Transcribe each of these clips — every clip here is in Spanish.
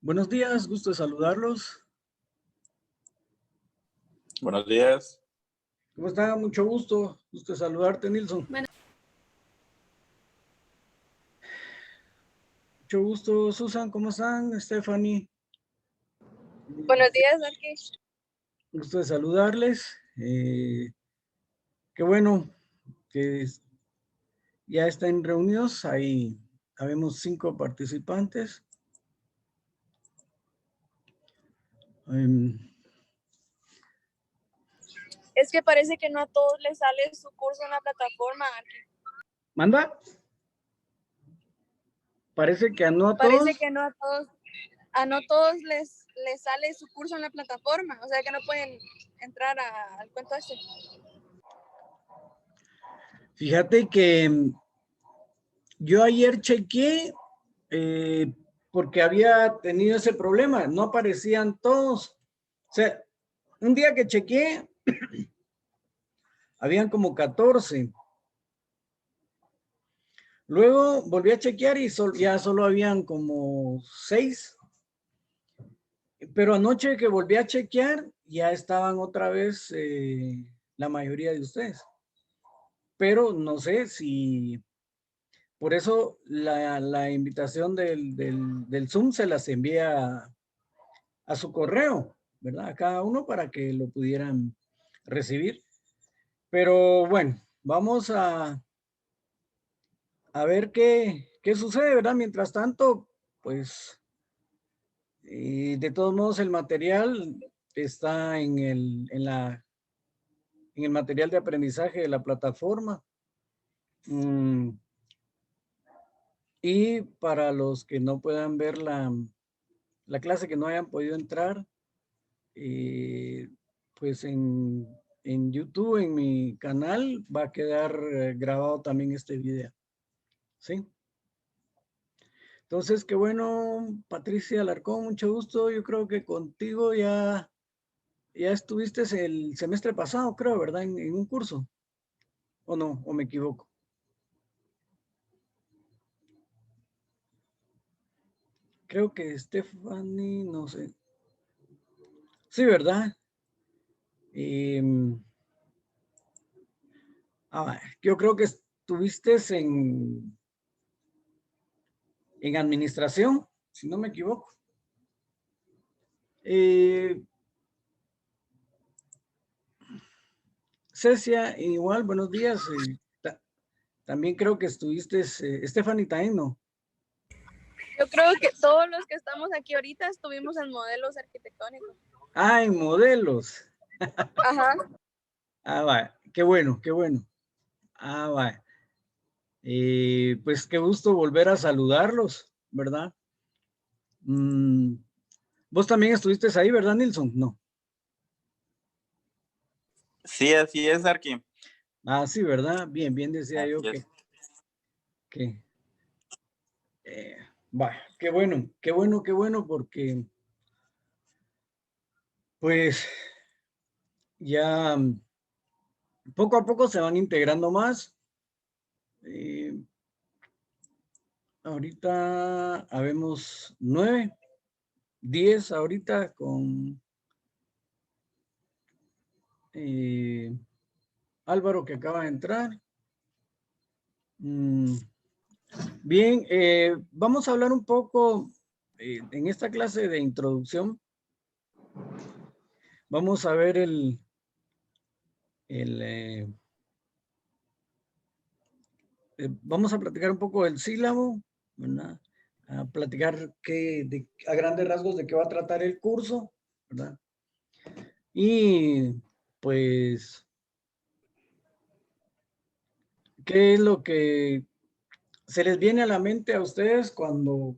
Buenos días, gusto de saludarlos. Buenos días. ¿Cómo está? Mucho gusto de saludarte, Nilson. Mucho gusto, Susan, ¿cómo están? Stephanie. Buenos días, Arqui. Gusto de saludarles. Qué bueno que ya están reunidos. Ahí habemos 5 participantes. Es que parece que no a todos les sale su curso en la plataforma, Arqui. ¿Manda? Parece que no a todos. Parece que no a todos les sale su curso en la plataforma. O sea que no pueden entrar al cuento este. Fíjate que yo ayer chequeé porque había tenido ese problema. No aparecían todos. O sea, un día que chequeé, habían como 14. Luego volví a chequear y ya solo habían como 6. Pero anoche que volví a chequear, ya estaban otra vez la mayoría de ustedes. Pero no sé si... Por eso la invitación del Zoom se las envía a su correo, ¿verdad? A cada uno para que lo pudieran recibir. Pero bueno, vamos a ver qué sucede, ¿verdad? Mientras tanto, pues, de todos modos el material está en el material de aprendizaje de la plataforma. Y para los que no puedan ver la clase, que no hayan podido entrar, pues en YouTube, en mi canal, va a quedar grabado también este video. ¿Sí? Entonces, qué bueno, Patricia Alarcón, mucho gusto. Yo creo que contigo ya estuviste el semestre pasado, creo, ¿verdad? En un curso. ¿O no? ¿O me equivoco? Creo que Stephanie, no sé. Sí, ¿verdad? Yo creo que estuviste en administración, si no me equivoco. Cecia, igual, buenos días. También creo que estuviste, Stephanie también, ¿no? Yo creo que todos los que estamos aquí ahorita estuvimos en modelos arquitectónicos. Ah, en modelos. Ajá. Va, qué bueno, qué bueno. Va. Pues qué gusto volver a saludarlos, ¿verdad? Vos también estuviste ahí, ¿verdad, Nilson? No. Sí, así es, Arqui. Sí, ¿verdad? Bien, decía así yo es. Va, qué bueno, porque pues ya poco a poco se van integrando más. Ahorita habemos 9, 10 ahorita con Álvaro, que acaba de entrar. Bien, vamos a hablar un poco en esta clase de introducción. Vamos a ver vamos a platicar un poco del sílabo, ¿verdad? A platicar a grandes rasgos de qué va a tratar el curso, ¿verdad? Y pues, ¿qué es lo que se les viene a la mente a ustedes cuando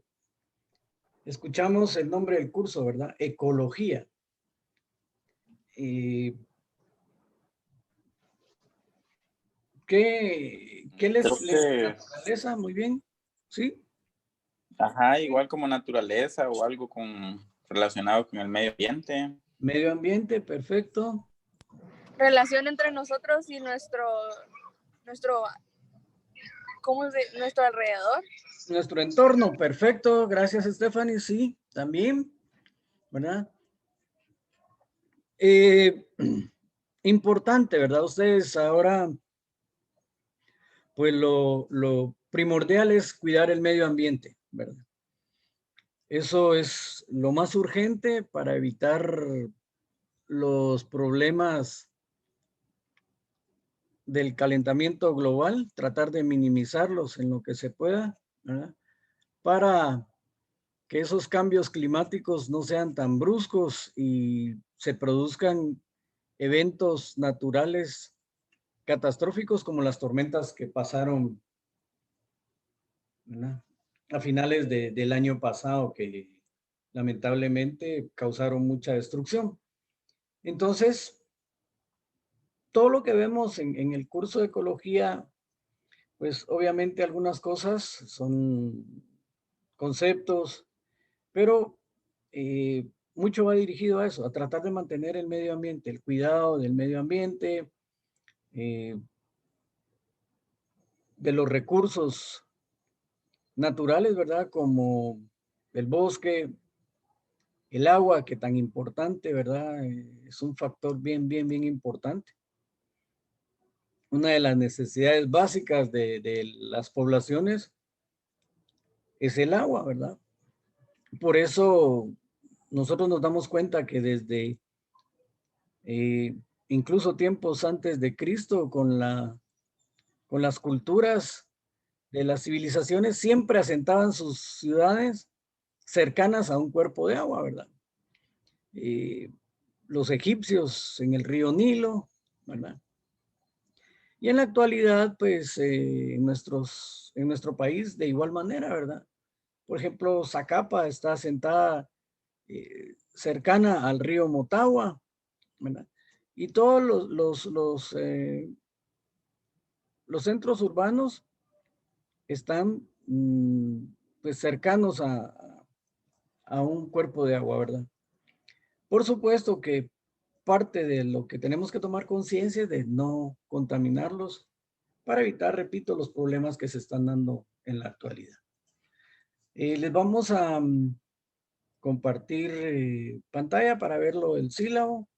escuchamos el nombre del curso, ¿verdad? Ecología. ¿Qué les naturaleza? Muy bien, ¿sí? Ajá, igual como naturaleza o algo relacionado con el medio ambiente. Medio ambiente, perfecto. Relación entre nosotros y nuestro ¿Cómo es de nuestro alrededor? Nuestro entorno, perfecto. Gracias, Stephanie. Sí, también, ¿verdad? Importante, ¿verdad? Ustedes ahora, pues lo primordial es cuidar el medio ambiente, ¿verdad? Eso es lo más urgente para evitar los problemas del calentamiento global, tratar de minimizarlos en lo que se pueda, ¿verdad? Para que esos cambios climáticos no sean tan bruscos y se produzcan eventos naturales catastróficos como las tormentas que pasaron, ¿verdad?, a finales del año pasado, que lamentablemente causaron mucha destrucción. Entonces, todo lo que vemos en el curso de ecología, pues obviamente algunas cosas son conceptos, pero mucho va dirigido a eso, a tratar de mantener el medio ambiente, el cuidado del medio ambiente, de los recursos naturales, ¿verdad? Como el bosque, el agua, que tan importante, ¿verdad? Es un factor bien importante. Una de las necesidades básicas de las poblaciones es el agua, ¿verdad? Por eso nosotros nos damos cuenta que desde incluso tiempos antes de Cristo, con las culturas de las civilizaciones, siempre asentaban sus ciudades cercanas a un cuerpo de agua, ¿verdad? Los egipcios en el río Nilo, ¿verdad? Y en la actualidad, pues, en nuestro país, de igual manera, ¿verdad? Por ejemplo, Zacapa está asentada cercana al río Motagua, ¿verdad? Y todos los centros urbanos están pues cercanos a un cuerpo de agua, ¿verdad? Por supuesto que parte de lo que tenemos que tomar conciencia es de no contaminarlos para evitar, repito, los problemas que se están dando en la actualidad. Les vamos a compartir pantalla para verlo el sílabo,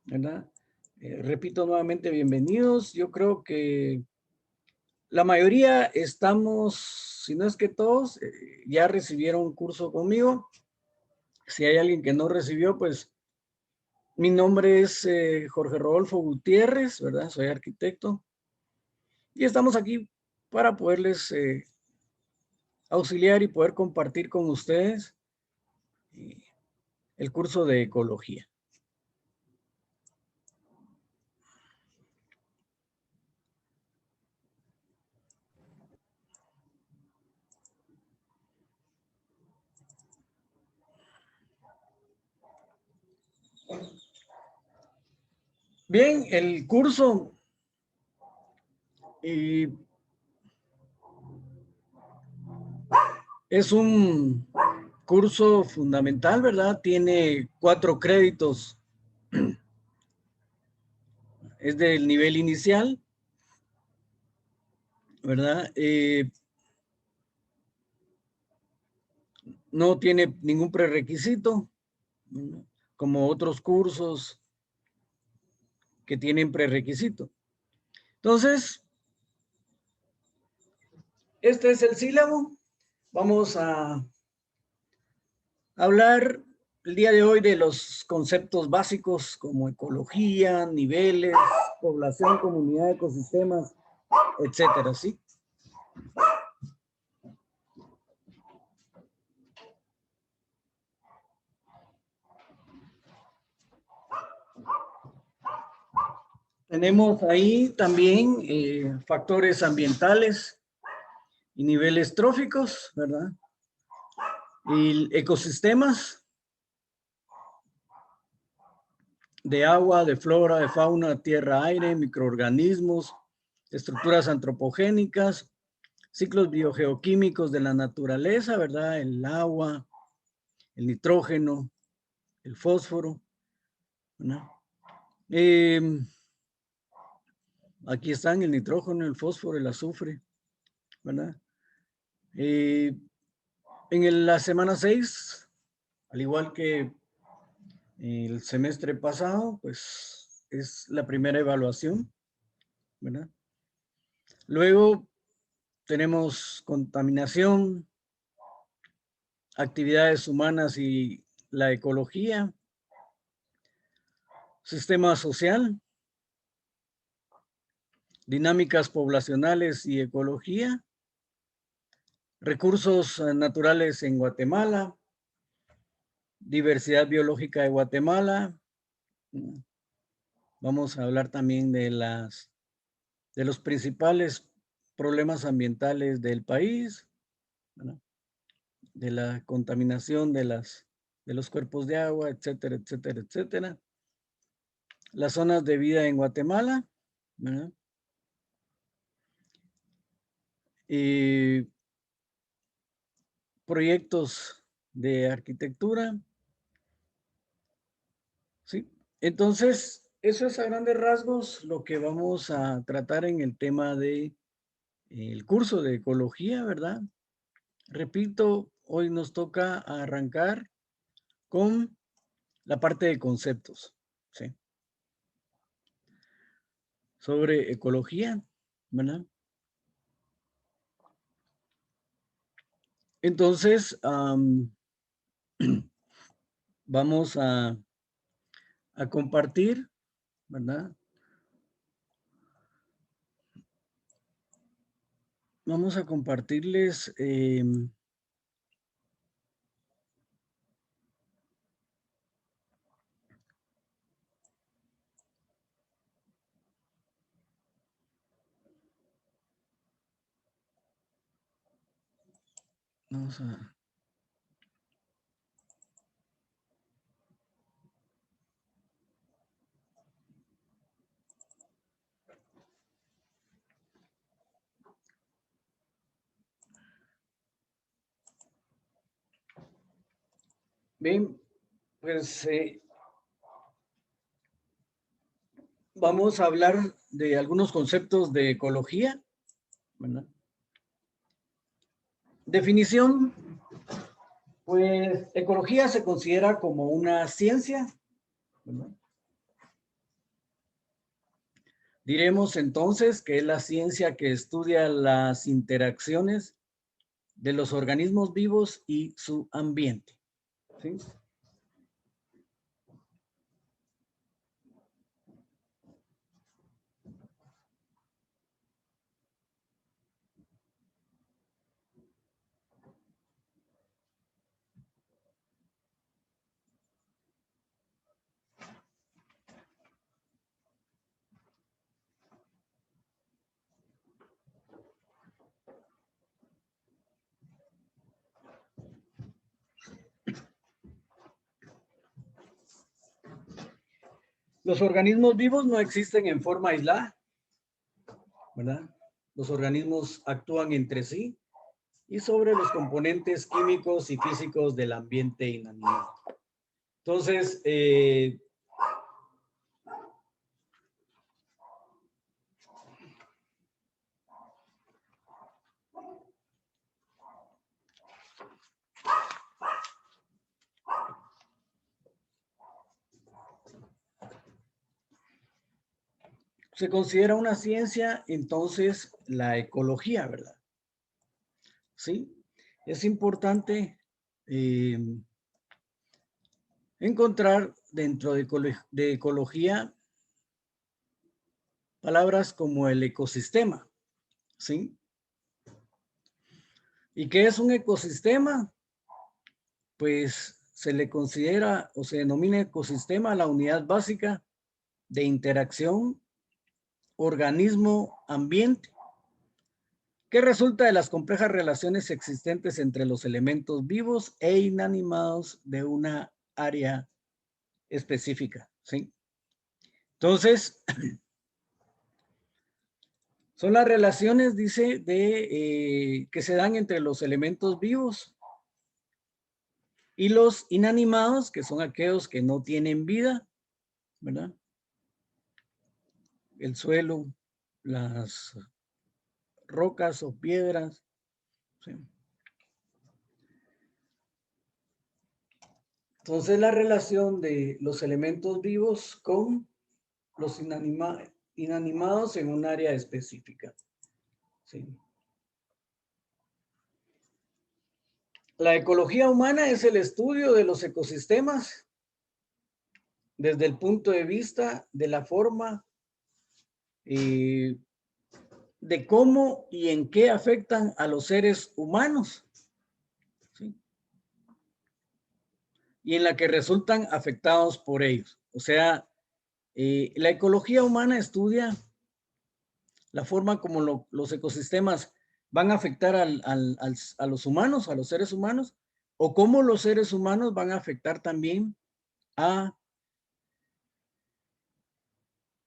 ¿verdad? Repito nuevamente, bienvenidos. Yo creo que la mayoría estamos, si no es que todos, ya recibieron un curso conmigo. Si hay alguien que no recibió, pues mi nombre es Jorge Rodolfo Gutiérrez, ¿verdad? Soy arquitecto. Y estamos aquí para poderles auxiliar y poder compartir con ustedes el curso de ecología. Bien, el curso es un curso fundamental, ¿verdad? Tiene 4 créditos. Es del nivel inicial, ¿verdad? No tiene ningún prerequisito, ¿no?, como otros cursos que tienen prerequisito. Entonces, este es el sílabo. Vamos a hablar el día de hoy de los conceptos básicos como ecología, niveles, población, comunidad, ecosistemas, etcétera, ¿sí? Tenemos ahí también factores ambientales y niveles tróficos, ¿verdad? Y ecosistemas de agua, de flora, de fauna, tierra, aire, microorganismos, estructuras antropogénicas, ciclos biogeoquímicos de la naturaleza, ¿verdad? El agua, el nitrógeno, el fósforo, ¿no? Aquí están el nitrógeno, el fósforo, el azufre, ¿verdad? La semana 6, al igual que el semestre pasado, pues es la primera evaluación, ¿verdad? Luego tenemos contaminación, actividades humanas y la ecología, sistema social, dinámicas poblacionales y ecología, recursos naturales en Guatemala, diversidad biológica de Guatemala. Vamos a hablar también de los principales problemas ambientales del país, ¿verdad? De la contaminación de los cuerpos de agua, etcétera, etcétera, etcétera. Las zonas de vida en Guatemala, ¿verdad? Y proyectos de arquitectura, ¿sí? Entonces, eso es a grandes rasgos lo que vamos a tratar en el tema de el curso de ecología, ¿verdad? Repito, hoy nos toca arrancar con la parte de conceptos, ¿sí? Sobre ecología, ¿verdad? Entonces, vamos a compartir, ¿verdad? Vamos a compartirles vamos a bien, pues vamos a hablar de algunos conceptos de ecología, ¿verdad? Definición, pues ecología se considera como una ciencia, ¿verdad? Diremos entonces que es la ciencia que estudia las interacciones de los organismos vivos y su ambiente, ¿sí? Los organismos vivos no existen en forma aislada, ¿verdad? Los organismos actúan entre sí y sobre los componentes químicos y físicos del ambiente inanimado. Entonces, se considera una ciencia, entonces, la ecología, ¿verdad? Sí, es importante encontrar dentro de ecología palabras como el ecosistema, ¿sí? ¿Y qué es un ecosistema? Pues se le considera o se denomina ecosistema la unidad básica de interacción organismo-ambiente, que resulta de las complejas relaciones existentes entre los elementos vivos e inanimados de una área específica, ¿sí? Entonces, son las relaciones, dice, que se dan entre los elementos vivos y los inanimados, que son aquellos que no tienen vida, ¿verdad? El suelo, las rocas o piedras. ¿Sí? Entonces, la relación de los elementos vivos con los inanimados en un área específica. ¿Sí? La ecología humana es el estudio de los ecosistemas desde el punto de vista de la forma de cómo y en qué afectan a los seres humanos. ¿Sí? Y en la que resultan afectados por ellos. O sea, la ecología humana estudia la forma como los ecosistemas van a afectar a los humanos, a los seres humanos, o cómo los seres humanos van a afectar también a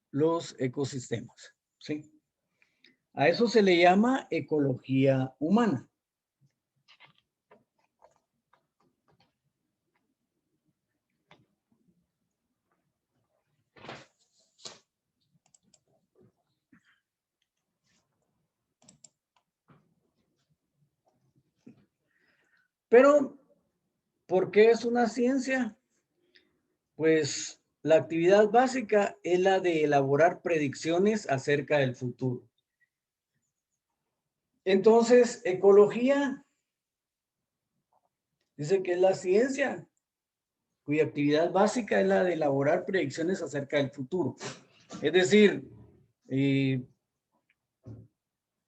los ecosistemas. ¿Sí? A eso se le llama ecología humana. Pero, ¿por qué es una ciencia? Pues la actividad básica es la de elaborar predicciones acerca del futuro. Entonces, ecología dice que es la ciencia cuya actividad básica es la de elaborar predicciones acerca del futuro. Es decir,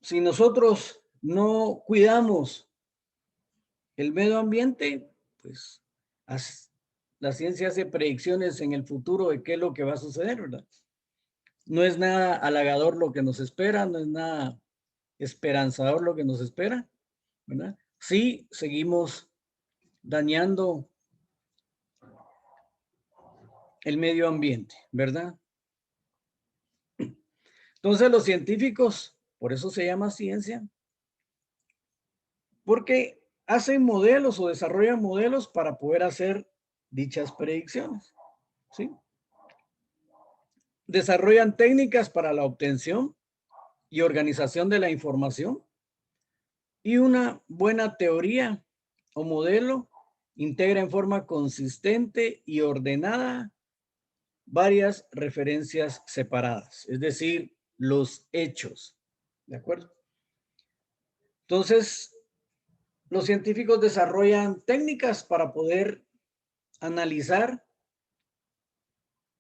si nosotros no cuidamos el medio ambiente, pues la ciencia hace predicciones en el futuro de qué es lo que va a suceder, ¿verdad? No es nada halagador lo que nos espera, no es nada esperanzador lo que nos espera, ¿verdad? Sí, seguimos dañando el medio ambiente, ¿verdad? Entonces los científicos, por eso se llama ciencia, porque hacen modelos o desarrollan modelos para poder hacer dichas predicciones, ¿sí? Desarrollan técnicas para la obtención y organización de la información y una buena teoría o modelo integra en forma consistente y ordenada varias referencias separadas, es decir, los hechos, ¿de acuerdo? Entonces, los científicos desarrollan técnicas para poder analizar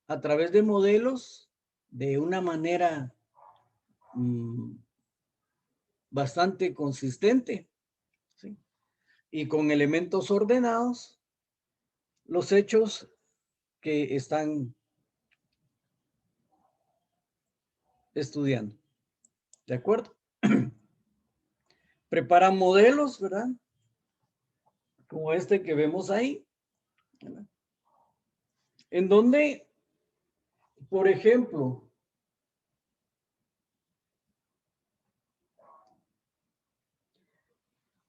a través de modelos de una manera bastante consistente, ¿sí? Y con elementos ordenados, los hechos que están estudiando, ¿de acuerdo? Preparan modelos, ¿verdad? Como este que vemos ahí, ¿verdad? En donde, por ejemplo,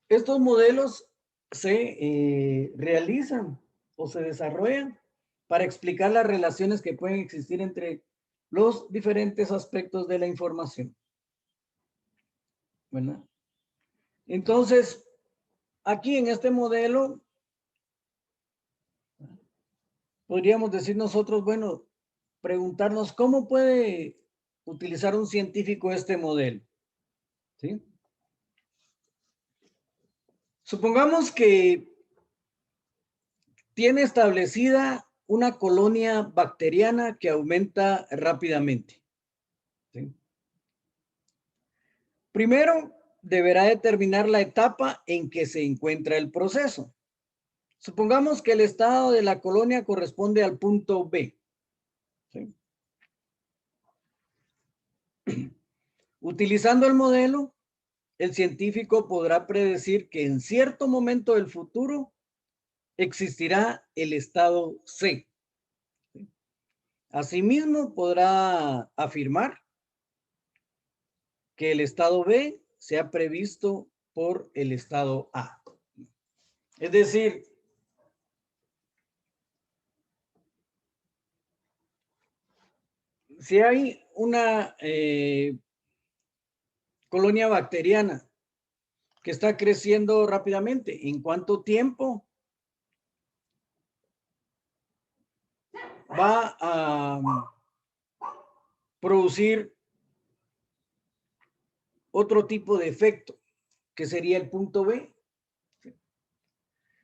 estos modelos se realizan o se desarrollan para explicar las relaciones que pueden existir entre los diferentes aspectos de la información, ¿verdad? Entonces, aquí en este modelo, podríamos decir nosotros, bueno, preguntarnos cómo puede utilizar un científico este modelo, ¿sí? Supongamos que tiene establecida una colonia bacteriana que aumenta rápidamente, ¿sí? Primero, deberá determinar la etapa en que se encuentra el proceso. Supongamos que el estado de la colonia corresponde al punto B, ¿sí? Utilizando el modelo, el científico podrá predecir que en cierto momento del futuro existirá el estado C. Asimismo, podrá afirmar que el estado B sea previsto por el estado A. Es decir, si hay una colonia bacteriana que está creciendo rápidamente. ¿En cuánto tiempo va a producir otro tipo de efecto, que sería el punto B?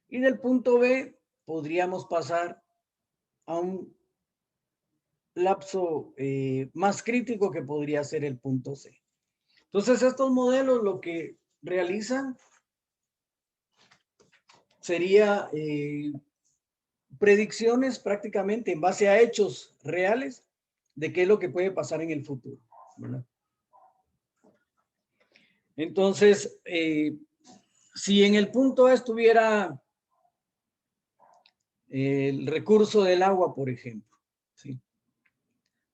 Y del punto B podríamos pasar a un lapso más crítico que podría ser el punto C. Entonces, estos modelos lo que realizan sería predicciones prácticamente en base a hechos reales de qué es lo que puede pasar en el futuro, ¿verdad? Entonces, si en el punto A estuviera el recurso del agua, por ejemplo, ¿sí?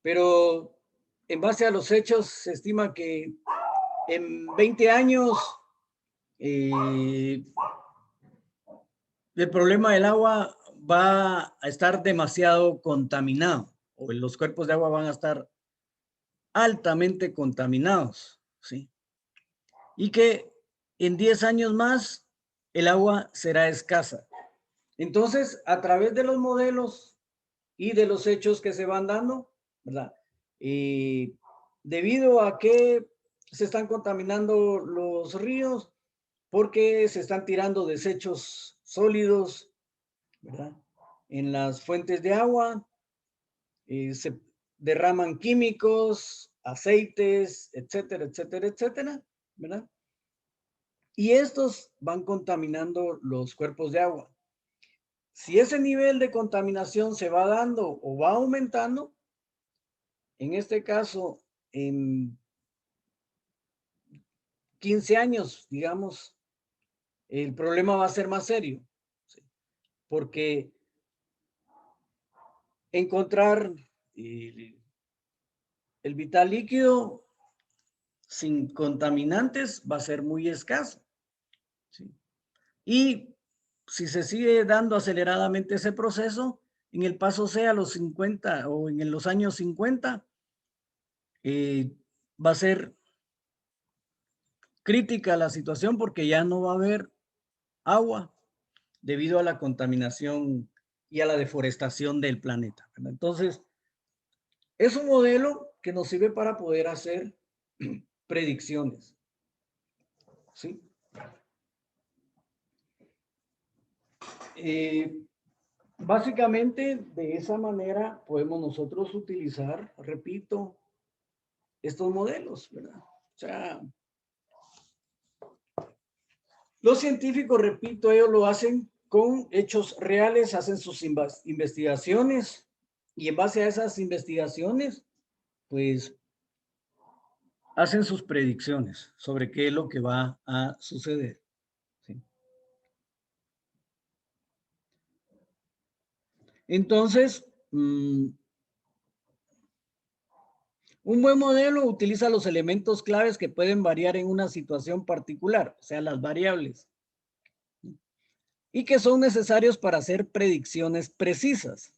Pero en base a los hechos se estima que en 20 años el problema del agua va a estar demasiado contaminado, o los cuerpos de agua van a estar altamente contaminados, ¿sí? Y que en 10 años más el agua será escasa. Entonces, a través de los modelos y de los hechos que se van dando, ¿verdad? Debido a que se están contaminando los ríos, porque se están tirando desechos sólidos, ¿verdad? En las fuentes de agua, se derraman químicos, aceites, etcétera, etcétera, etcétera, ¿verdad? Y estos van contaminando los cuerpos de agua. Si ese nivel de contaminación se va dando o va aumentando, en este caso, en 15 años, digamos, el problema va a ser más serio, ¿sí? Porque encontrar el vital líquido sin contaminantes va a ser muy escaso, ¿sí? Y si se sigue dando aceleradamente ese proceso, en el paso C a los 50 o en los años 50, va a ser crítica la situación porque ya no va a haber agua debido a la contaminación y a la deforestación del planeta, ¿verdad? Entonces, es un modelo que nos sirve para poder hacer predicciones, ¿sí? Básicamente, de esa manera podemos nosotros utilizar, repito, estos modelos, ¿verdad? O sea, los científicos, repito, ellos lo hacen con hechos reales, hacen sus investigaciones y en base a esas investigaciones, pues, hacen sus predicciones sobre qué es lo que va a suceder, ¿sí? Entonces, un buen modelo utiliza los elementos claves que pueden variar en una situación particular, o sea, las variables, y que son necesarios para hacer predicciones precisas.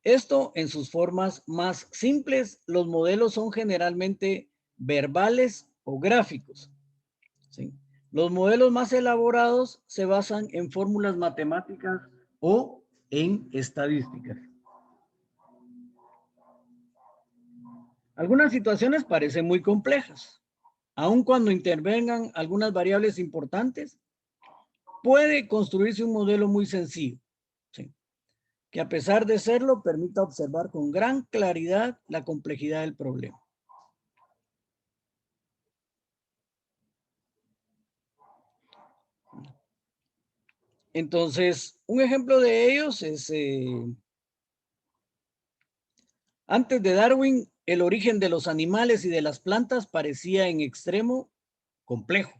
Esto en sus formas más simples, los modelos son generalmente verbales o gráficos, ¿sí? Los modelos más elaborados se basan en fórmulas matemáticas o en estadísticas. Algunas situaciones parecen muy complejas. Aun cuando intervengan algunas variables importantes, puede construirse un modelo muy sencillo, ¿sí? Que a pesar de serlo, permita observar con gran claridad la complejidad del problema. Entonces, un ejemplo de ellos es, antes de Darwin, el origen de los animales y de las plantas parecía en extremo complejo,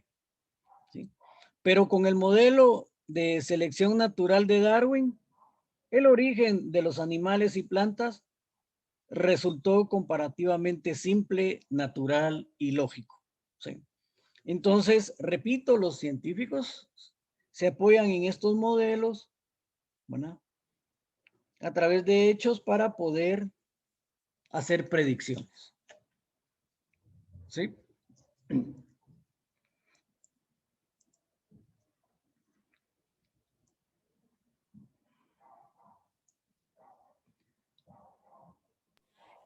¿sí? Pero con el modelo de selección natural de Darwin, el origen de los animales y plantas resultó comparativamente simple, natural y lógico, ¿sí? Entonces, repito, los científicos se apoyan en estos modelos, ¿verdad?, a través de hechos para poder hacer predicciones. ¿sí?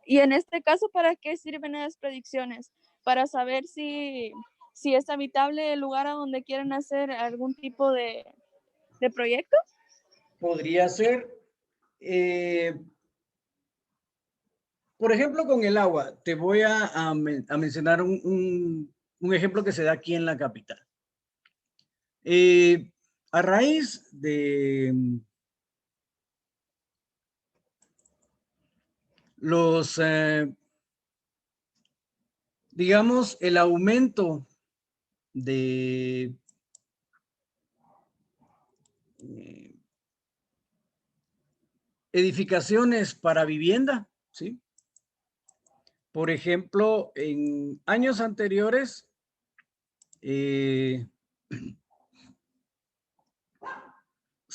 Y en este caso, ¿para qué sirven esas predicciones? Para saber si es habitable el lugar a donde quieren hacer algún tipo de proyecto. Podría ser, por ejemplo, con el agua. Te voy a mencionar un ejemplo que se da aquí en la capital. A raíz de los, digamos, el aumento de edificaciones para vivienda, ¿sí? Por ejemplo, en años anteriores, se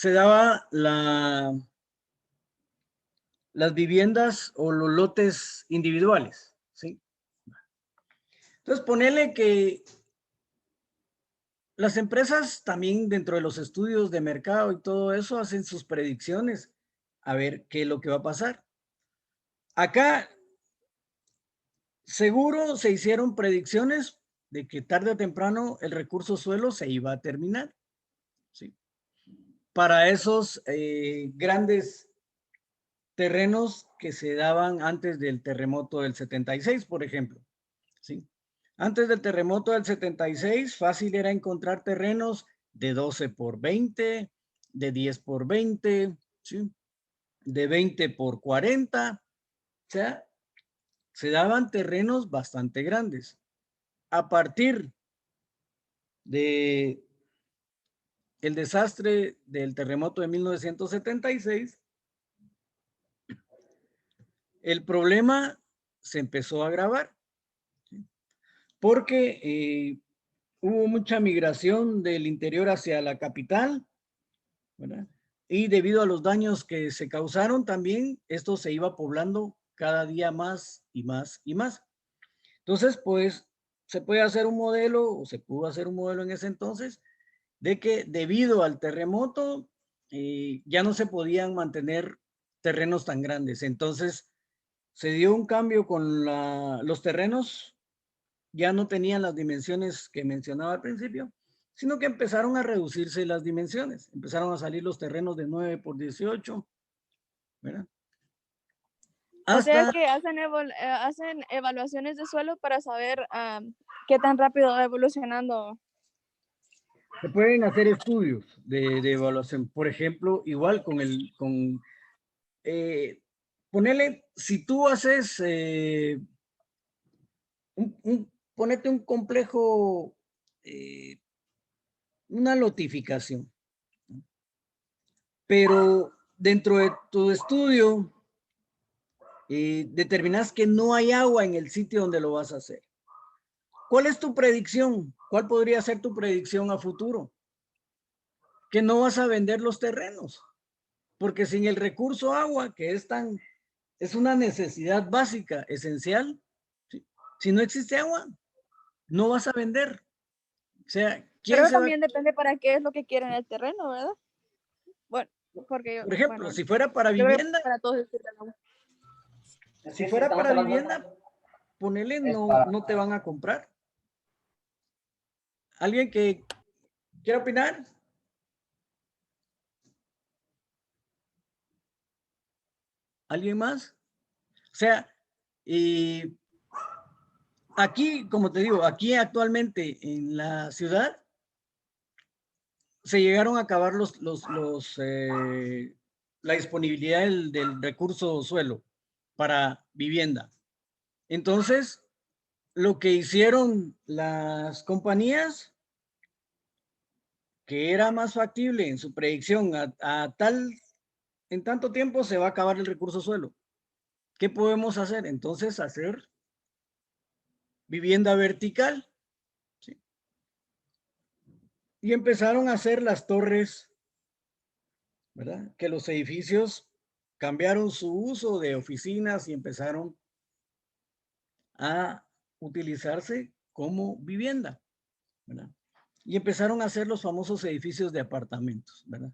daba las viviendas o los lotes individuales, ¿sí? Entonces, ponele que las empresas también dentro de los estudios de mercado y todo eso hacen sus predicciones a ver qué es lo que va a pasar. Acá seguro se hicieron predicciones de que tarde o temprano el recurso suelo se iba a terminar, ¿sí? Para esos grandes terrenos que se daban antes del terremoto del 76, por ejemplo, ¿sí? Antes del terremoto del 76, fácil era encontrar terrenos de 12 por 20, de 10 por 20, ¿sí? De 20 por 40, o sea, se daban terrenos bastante grandes. A partir de el desastre del terremoto de 1976, el problema se empezó a agravar porque hubo mucha migración del interior hacia la capital, ¿verdad? Y debido a los daños que se causaron también, esto se iba poblando cada día más y más y más. Entonces, pues, se puede hacer un modelo, o se pudo hacer un modelo en ese entonces, de que debido al terremoto ya no se podían mantener terrenos tan grandes. Entonces, se dio un cambio con los terrenos, ya no tenían las dimensiones que mencionaba al principio, sino que empezaron a reducirse las dimensiones. Empezaron a salir los terrenos de 9 por 18, ¿verdad? O sea Hasta que hacen evaluaciones de suelo para saber qué tan rápido va evolucionando. se pueden hacer estudios de evaluación. Por ejemplo, igual ponele, si tú haces, ponete un complejo, una lotificación, pero dentro de tu estudio determinas que no hay agua en el sitio donde lo vas a hacer. ¿Cuál es tu predicción? ¿Cuál podría ser tu predicción a futuro? Que no vas a vender los terrenos, porque sin el recurso agua, que es una necesidad básica, esencial, ¿sí? Si no existe agua, no vas a vender. O sea, ¿quién Pero se va? también depende para qué es lo que quieren el terreno, ¿verdad? Bueno, porque Por ejemplo, bueno, si fuera para yo creo que vivienda, para todos es terreno. si fuera para vivienda, ponele, no te van a comprar. ¿Alguien que quiera opinar? ¿Alguien más? O sea, aquí, como te digo, aquí actualmente en la ciudad se llegaron a acabar la disponibilidad del recurso suelo para vivienda. Entonces, lo que hicieron las compañías, que era más factible en su predicción, en tanto tiempo se va a acabar el recurso suelo. ¿Qué podemos hacer? Entonces, hacer vivienda vertical, ¿sí? Y empezaron a hacer las torres, ¿verdad? Que los edificios cambiaron su uso de oficinas y empezaron a utilizarse como vivienda, ¿verdad? Y empezaron a hacer los famosos edificios de apartamentos, ¿verdad?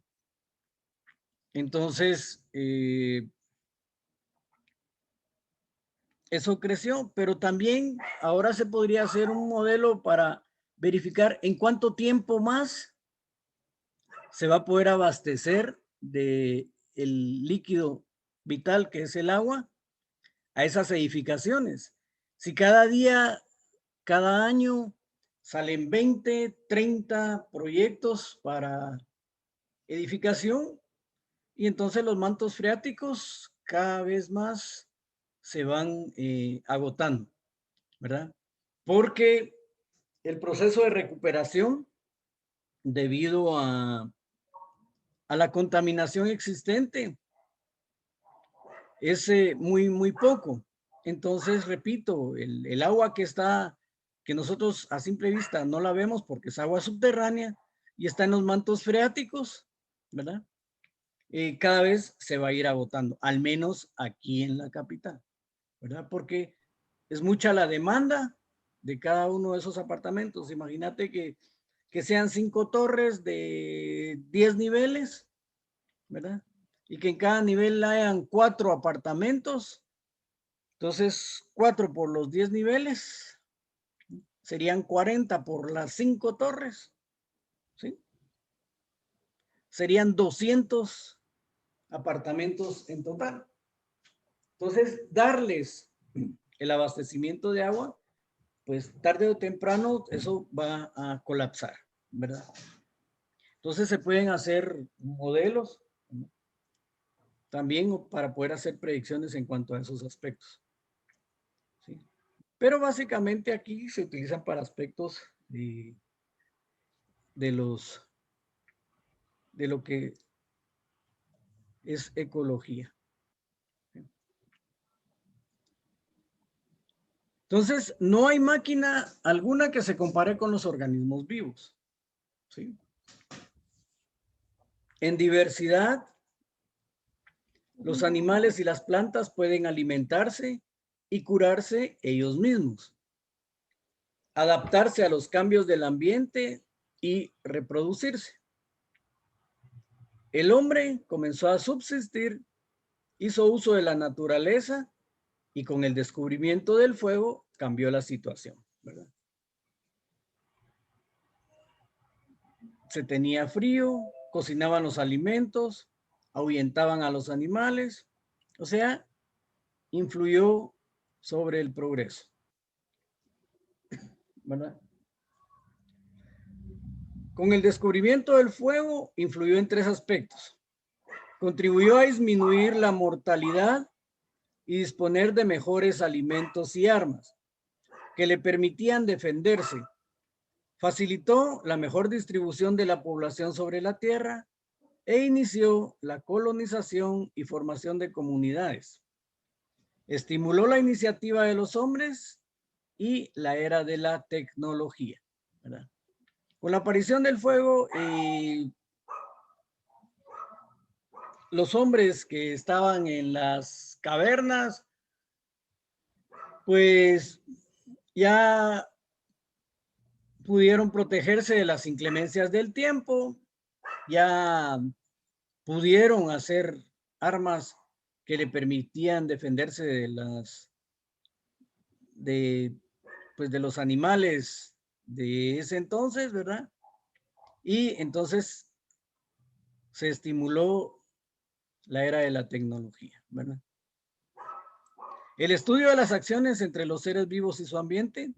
Entonces, eso creció, pero también ahora se podría hacer un modelo para verificar en cuánto tiempo más se va a poder abastecer de el líquido vital que es el agua a esas edificaciones. Si cada día, cada año salen 20, 30 proyectos para edificación y entonces los mantos freáticos cada vez más se van agotando, ¿verdad? Porque el proceso de recuperación debido a la contaminación existente es muy poco. Entonces, repito, el agua que nosotros a simple vista no la vemos porque es agua subterránea y está en los mantos freáticos, ¿verdad? Cada vez se va a ir agotando, al menos aquí en la capital, ¿verdad? Porque es mucha la demanda de cada uno de esos apartamentos. Imagínate que sean 5 torres de 10 niveles, ¿verdad? Y que en cada nivel hayan 4 apartamentos. Entonces, 4 por los 10 niveles serían 40 por las 5 torres, ¿sí? Serían 200 apartamentos en total. Entonces, darles el abastecimiento de agua, pues tarde o temprano eso va a colapsar, ¿verdad? Entonces se pueden hacer modelos también para poder hacer predicciones en cuanto a esos aspectos, ¿sí? Pero básicamente aquí se utilizan para aspectos de lo que es ecología. Entonces, no hay máquina alguna que se compare con los organismos vivos, ¿sí? En diversidad, los animales y las plantas pueden alimentarse y curarse ellos mismos, adaptarse a los cambios del ambiente y reproducirse. El hombre comenzó a subsistir, hizo uso de la naturaleza y con el descubrimiento del fuego cambió la situación, ¿verdad? Se tenía frío, cocinaban los alimentos, ahuyentaban a los animales, o sea, influyó sobre el progreso, ¿verdad? Con el descubrimiento del fuego influyó en 3 aspectos. Contribuyó a disminuir la mortalidad y disponer de mejores alimentos y armas que le permitían defenderse. Facilitó la mejor distribución de la población sobre la tierra e inició la colonización y formación de comunidades. Estimuló la iniciativa de los hombres y la era de la tecnología, ¿verdad? Con la aparición del fuego, los hombres que estaban en las cavernas, pues ya pudieron protegerse de las inclemencias del tiempo, ya pudieron hacer armas que le permitían defenderse de los animales de ese entonces, ¿verdad? Y entonces se estimuló la era de la tecnología, ¿verdad? El estudio de las acciones entre los seres vivos y su ambiente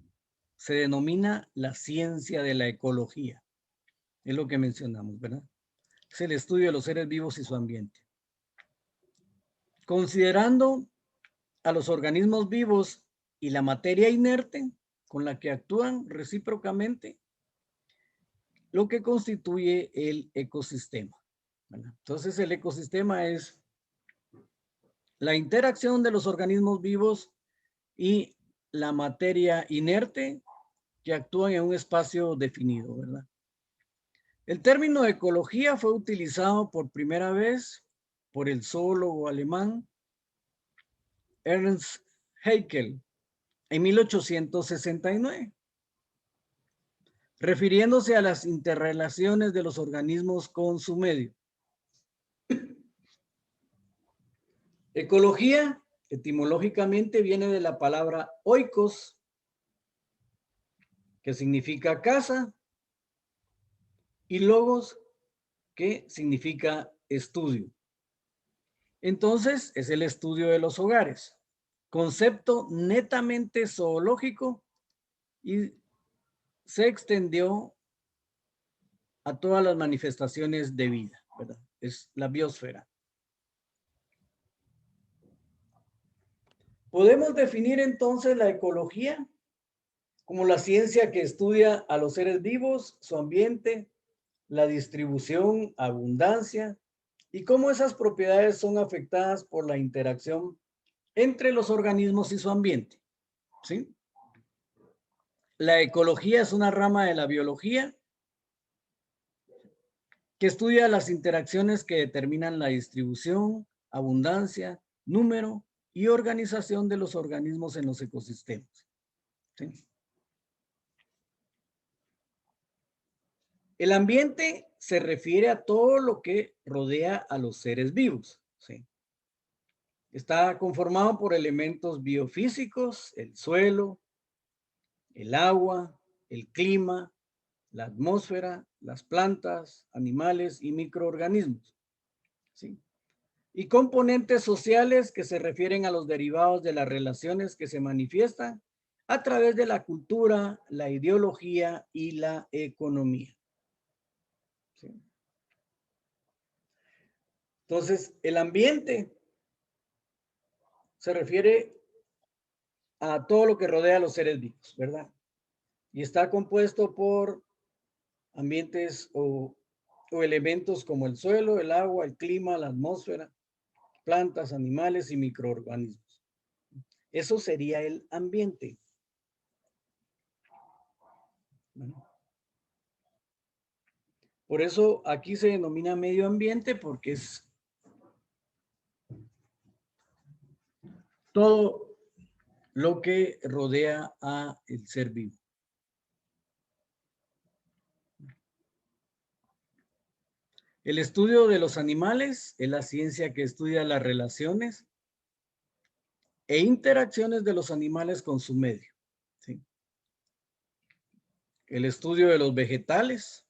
se denomina la ciencia de la ecología. Es lo que mencionamos, ¿verdad? Es el estudio de los seres vivos y su ambiente. Considerando a los organismos vivos y la materia inerte con la que actúan recíprocamente, lo que constituye el ecosistema, ¿verdad? Entonces, el ecosistema es la interacción de los organismos vivos y la materia inerte que actúan en un espacio definido, ¿verdad? El término ecología fue utilizado por primera vez por el zoólogo alemán Ernst Haeckel en 1869, refiriéndose a las interrelaciones de los organismos con su medio. Ecología, etimológicamente, viene de la palabra oikos, que significa casa, y logos, que significa estudio. Entonces, es el estudio de los hogares, concepto netamente zoológico, y se extendió a todas las manifestaciones de vida, ¿verdad? Es la biosfera. Podemos definir entonces la ecología como la ciencia que estudia a los seres vivos, su ambiente, la distribución, abundancia y cómo esas propiedades son afectadas por la interacción entre los organismos y su ambiente, ¿sí? La ecología es una rama de la biología que estudia las interacciones que determinan la distribución, abundancia, número y organización de los organismos en los ecosistemas, ¿sí? El ambiente se refiere a todo lo que rodea a los seres vivos, ¿sí? Está conformado por elementos biofísicos, el suelo, el agua, el clima, la atmósfera, las plantas, animales y microorganismos, ¿sí? Y componentes sociales que se refieren a los derivados de las relaciones que se manifiestan a través de la cultura, la ideología y la economía, ¿sí? Entonces, el ambiente se refiere a todo lo que rodea a los seres vivos, ¿verdad? Y está compuesto por ambientes o elementos como el suelo, el agua, el clima, la atmósfera, plantas, animales y microorganismos. Eso sería el ambiente. Bueno, por eso aquí se denomina medio ambiente, porque es todo lo que rodea a el ser vivo. El estudio de los animales es la ciencia que estudia las relaciones e interacciones de los animales con su medio, ¿sí? El estudio de los vegetales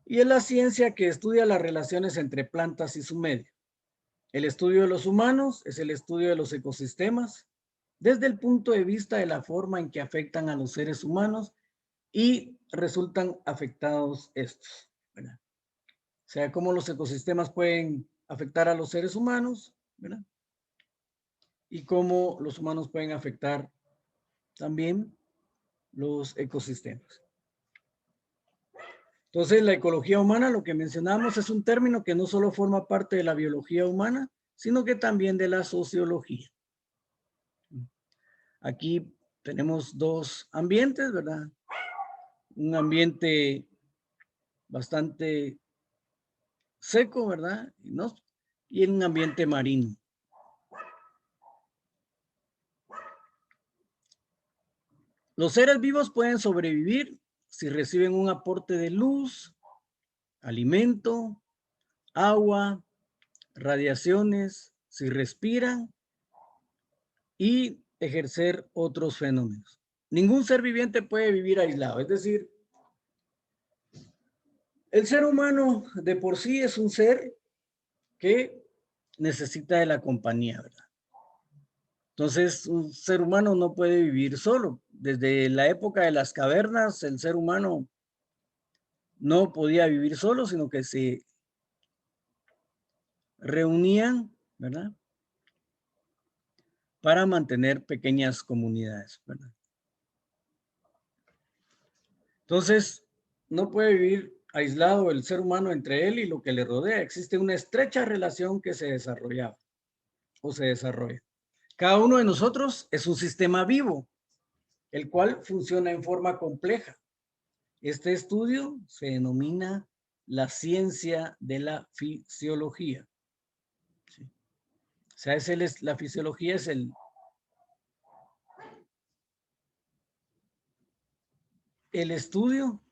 y es la ciencia que estudia las relaciones entre plantas y su medio. El estudio de los humanos es el estudio de los ecosistemas desde el punto de vista de la forma en que afectan a los seres humanos y resultan afectados estos, ¿verdad? O sea, cómo los ecosistemas pueden afectar a los seres humanos, ¿verdad? Y cómo los humanos pueden afectar también los ecosistemas. Entonces, la ecología humana, lo que mencionamos, es un término que no solo forma parte de la biología humana, sino que también de la sociología. Aquí tenemos dos ambientes, ¿verdad? Un ambiente bastante seco, ¿verdad? Y un ambiente marino. Los seres vivos pueden sobrevivir si reciben un aporte de luz, alimento, agua, radiaciones, si respiran y ejercer otros fenómenos. Ningún ser viviente puede vivir aislado, es decir, el ser humano de por sí es un ser que necesita de la compañía, ¿verdad? Entonces, un ser humano no puede vivir solo. Desde la época de las cavernas, el ser humano no podía vivir solo, sino que se reunían, ¿verdad? Para mantener pequeñas comunidades, ¿verdad? Entonces, no puede vivir aislado el ser humano entre él y lo que le rodea. Existe una estrecha relación que se desarrollaba o se desarrolla. Cada uno de nosotros es un sistema vivo, el cual funciona en forma compleja. Este estudio se denomina la ciencia de la fisiología. ¿Sí? sea, la fisiología es el estudio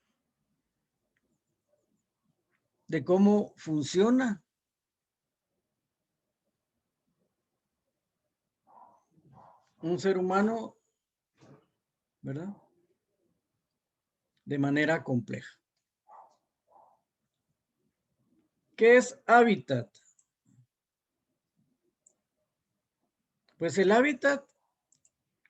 de cómo funciona un ser humano, ¿verdad? De manera compleja. ¿Qué es hábitat? Pues el hábitat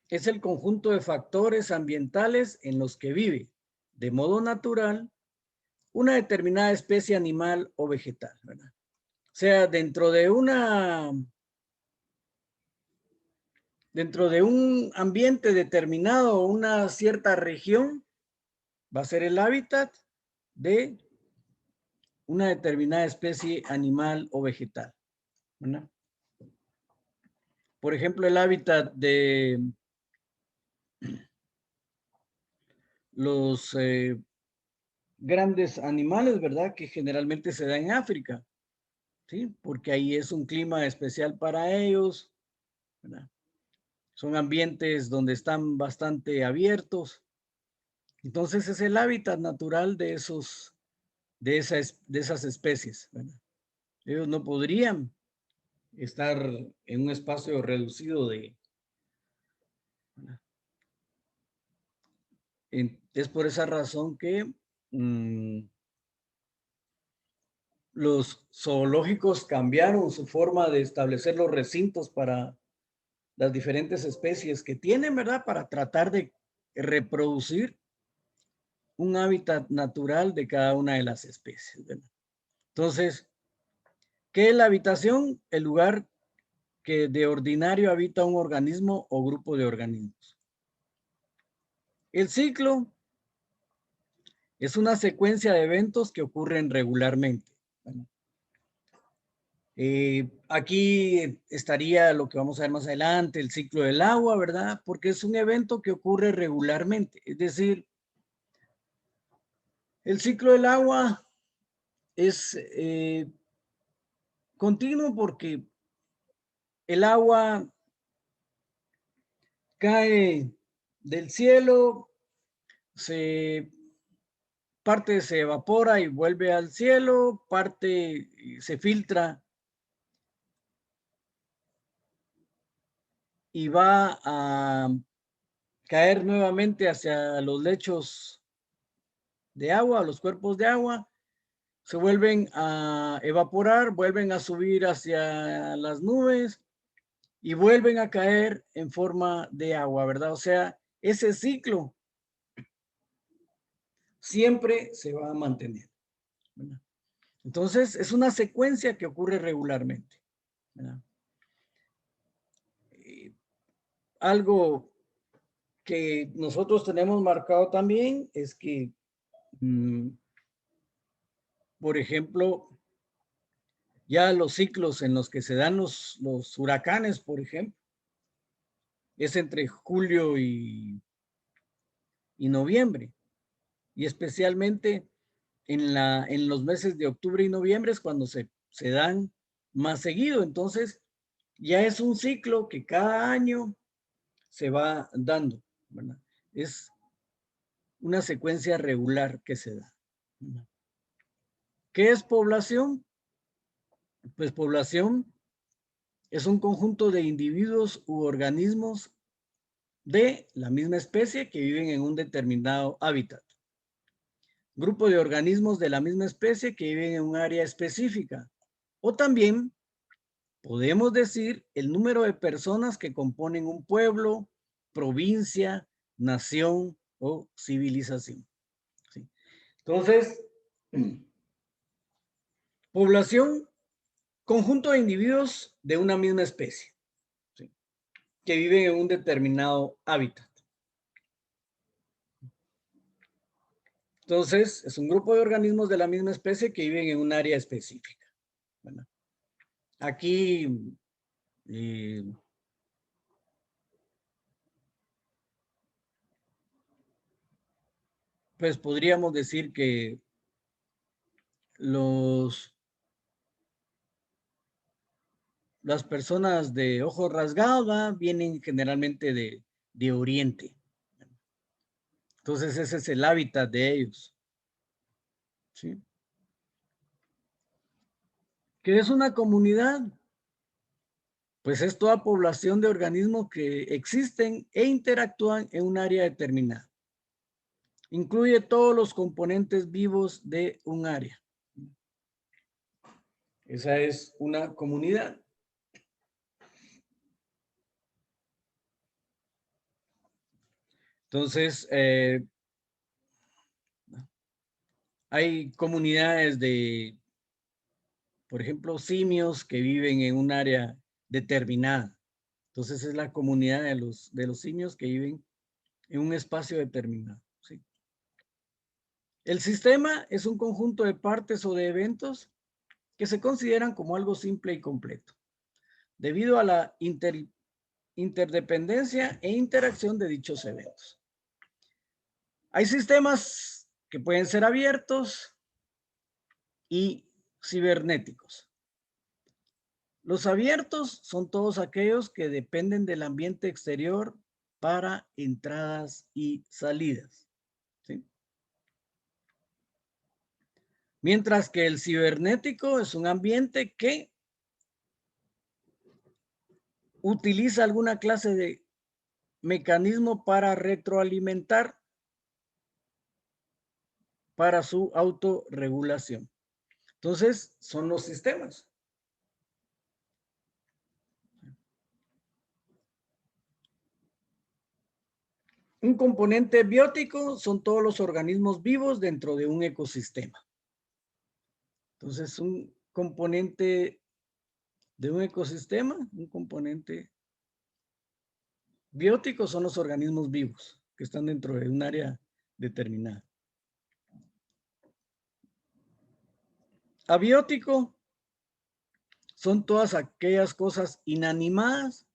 es el conjunto de factores ambientales en los que vive de modo natural una determinada especie animal o vegetal, ¿verdad? O sea, dentro de un ambiente determinado, una cierta región, va a ser el hábitat de una determinada especie animal o vegetal, ¿verdad? Por ejemplo, el hábitat de los grandes animales, ¿verdad? Que generalmente se da en África, ¿sí? Porque ahí es un clima especial para ellos, ¿verdad? Son ambientes donde están bastante abiertos. Entonces es el hábitat natural de esas especies, ¿verdad? Ellos no podrían estar en un espacio reducido ¿verdad? Es por esa razón que los zoológicos cambiaron su forma de establecer los recintos para las diferentes especies que tienen, ¿verdad? Para tratar de reproducir un hábitat natural de cada una de las especies, ¿verdad? Entonces, ¿qué es la habitación? El lugar que de ordinario habita un organismo o grupo de organismos. El ciclo es una secuencia de eventos que ocurren regularmente. Bueno, aquí estaría lo que vamos a ver más adelante, el ciclo del agua, ¿verdad? Porque es un evento que ocurre regularmente. Es decir, el ciclo del agua es continuo porque el agua cae del cielo, parte se evapora y vuelve al cielo, parte se filtra y va a caer nuevamente hacia los lechos de agua, los cuerpos de agua, se vuelven a evaporar, vuelven a subir hacia las nubes y vuelven a caer en forma de agua, ¿verdad? O sea, ese ciclo siempre se va a mantener, ¿verdad? Entonces, es una secuencia que ocurre regularmente, ¿verdad? Algo que nosotros tenemos marcado también es que, por ejemplo, ya los ciclos en los que se dan los huracanes, por ejemplo, es entre julio y noviembre, y especialmente en los meses de octubre y noviembre es cuando se dan más seguido. Entonces, ya es un ciclo que cada año se va dando, ¿verdad? Es una secuencia regular que se da, ¿verdad? ¿Qué es población? Pues población es un conjunto de individuos u organismos de la misma especie que viven en un determinado hábitat. Grupo de organismos de la misma especie que viven en un área específica. O también podemos decir el número de personas que componen un pueblo, provincia, nación o civilización. ¿Sí? Entonces, población, conjunto de individuos de una misma especie, ¿sí? Que viven en un determinado hábitat. Entonces, es un grupo de organismos de la misma especie que viven en un área específica, ¿verdad? Aquí, pues podríamos decir que los las personas de ojos rasgados vienen generalmente de Oriente. Entonces ese es el hábitat de ellos. ¿Sí? ¿Qué es una comunidad? Pues es toda población de organismos que existen e interactúan en un área determinada. Incluye todos los componentes vivos de un área. Esa es una comunidad. Entonces, hay comunidades de, por ejemplo, simios que viven en un área determinada. Entonces, es la comunidad de los simios que viven en un espacio determinado. ¿Sí? El sistema es un conjunto de partes o de eventos que se consideran como algo simple y completo, debido a la interdependencia e interacción de dichos eventos. Hay sistemas que pueden ser abiertos y cibernéticos. Los abiertos son todos aquellos que dependen del ambiente exterior para entradas y salidas. ¿Sí? Mientras que el cibernético es un ambiente que utiliza alguna clase de mecanismo para retroalimentar para su autorregulación. Entonces, son los sistemas. Un componente biótico son todos los organismos vivos dentro de un ecosistema. Entonces, un componente de un ecosistema, un componente biótico son los organismos vivos que están dentro de un área determinada. Abiótico son todas aquellas cosas inanimadas